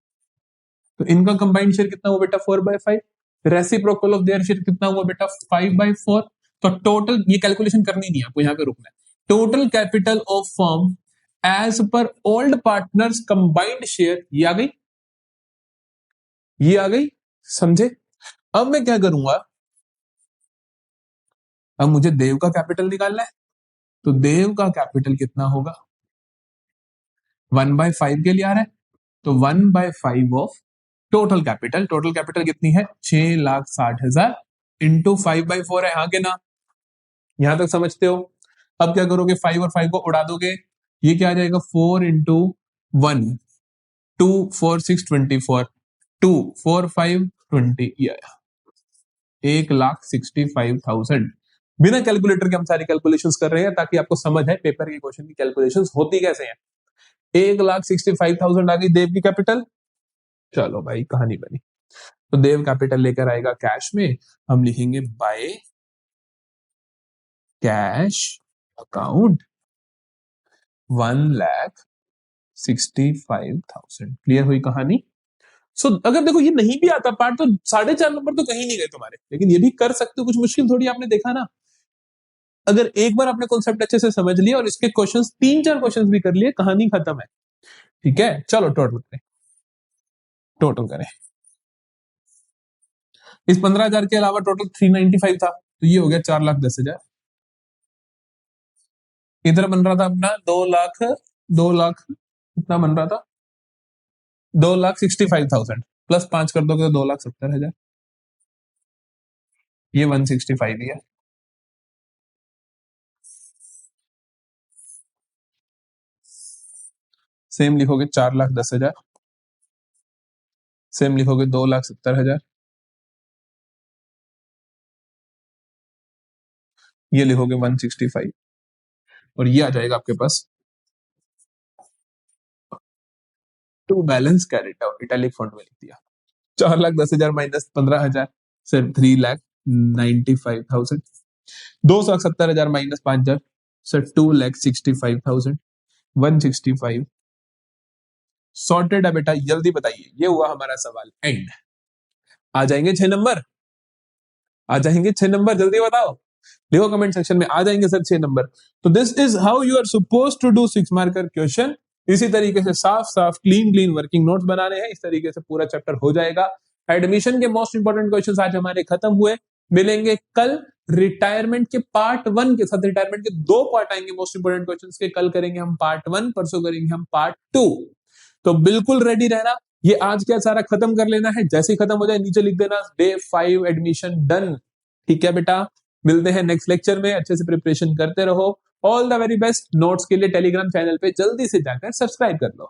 तो इनका कंबाइंड शेयर कितना हुआ बेटा? 4/5। रेसिप्रोकल ऑफ देयर शेयर कितना हुआ बेटा? 5/4। तो टोटल, ये कैलकुलेशन करनी नहीं है आपको, यहां पे रुकना है। Total capital of firm as per old partners combined share, ये आ गई, ये आ गई, समझे? अब मैं क्या करूंगा, अब मुझे देव का कैपिटल निकालना है। तो देव का कैपिटल कितना होगा? 1/5 के लिए आ रहा है, तो 1/5 of total capital. Total capital कितनी है? 6,60,000 इंटू 5/4 है, हाँ के ना? यहां तक समझते हो? अब क्या करोगे? 5 और 5 को उड़ा दोगे, ये क्या आ जाएगा? 4 इंटू 1, 2 4 6 24, 2 4 5 20, ये आया 1,65,000। बिना कैलकुलेटर के हम सारी कैलकुलेशंस कर रहे हैं ताकि आपको समझ है पेपर के क्वेश्चन की कैलकुलेशंस होती कैसे हैं। 1,65,000 आ गई देव की कैपिटल। चलो भाई, कहानी बनी। तो देव कैपिटल लेकर आएगा कैश में, हम लिखेंगे बाय कैश अकाउंट 1,65,000। क्लियर हुई कहानी? सो अगर देखो ये नहीं भी आता पार्ट, तो 4.5 नंबर तो कहीं नहीं गए तुम्हारे, लेकिन ये भी कर सकते हो, कुछ मुश्किल थोड़ी। आपने देखा ना, अगर एक बार आपने कॉन्सेप्ट अच्छे से समझ लिया और इसके क्वेश्चंस 3 4 क्वेश्चंस भी कर लिए, कहानी खत्म है। ठीक है, चलो टोटल करें, टोटल करें। इस 15,000 के अलावा टोटल 395 था, तो ये हो गया 4,10,000। इधर बन रहा था अपना 2 लाख, 2 लाख कितना बन रहा था? 2,65,000 प्लस 5 कर दोगे तो 2,70,000। ये 165 ही है। सेम लिखोगे 4,10,000, सेम लिखोगे 2,70,000, ये लिखोगे 165, और ये आ जाएगा आपके पास to balance carried out. Italic font में लिख दिया। 4,10,000 minus 15,000 sir 3,95,000। 2,70,000 minus 5,000 sir 2,65,000। 165 sorted है बेटा, जल्दी बताइए। ये हुआ हमारा सवाल एंड। आ जाएंगे 6 नंबर? आ जाएंगे 6 नंबर? जल्दी बताओ, लिखो कमेंट सेक्शन में, आ जाएंगे सर 6 नंबर। तो this is how you are suppose to do 6 marker question. इसी तरीके से साफ साफ क्लीन क्लीन वर्किंग नोट्स बनाने हैं। इस तरीके से पूरा चैप्टर हो जाएगा। एडमिशन के मोस्ट इंपोर्टेंट क्वेश्चन आज हमारे खत्म हुए। मिलेंगे कल रिटायरमेंट के पार्ट 1 के साथ। रिटायरमेंट के 2 पार्ट आएंगे मोस्ट इंपोर्टेंट क्वेश्चन के। कल करेंगे हम पार्ट 1, परसों करेंगे हम पार्ट 2। तो बिल्कुल रेडी रहना। ये आज क्या सारा खत्म कर लेना है, जैसे ही खत्म हो जाए नीचे लिख देना डे 5 एडमिशन डन। ठीक है बेटा, मिलते हैं नेक्स्ट लेक्चर में। अच्छे से प्रिपरेशन करते रहो। All the very best. Notes के लिए टेलीग्राम चैनल पे जल्दी से जाकर सब्सक्राइब कर लो।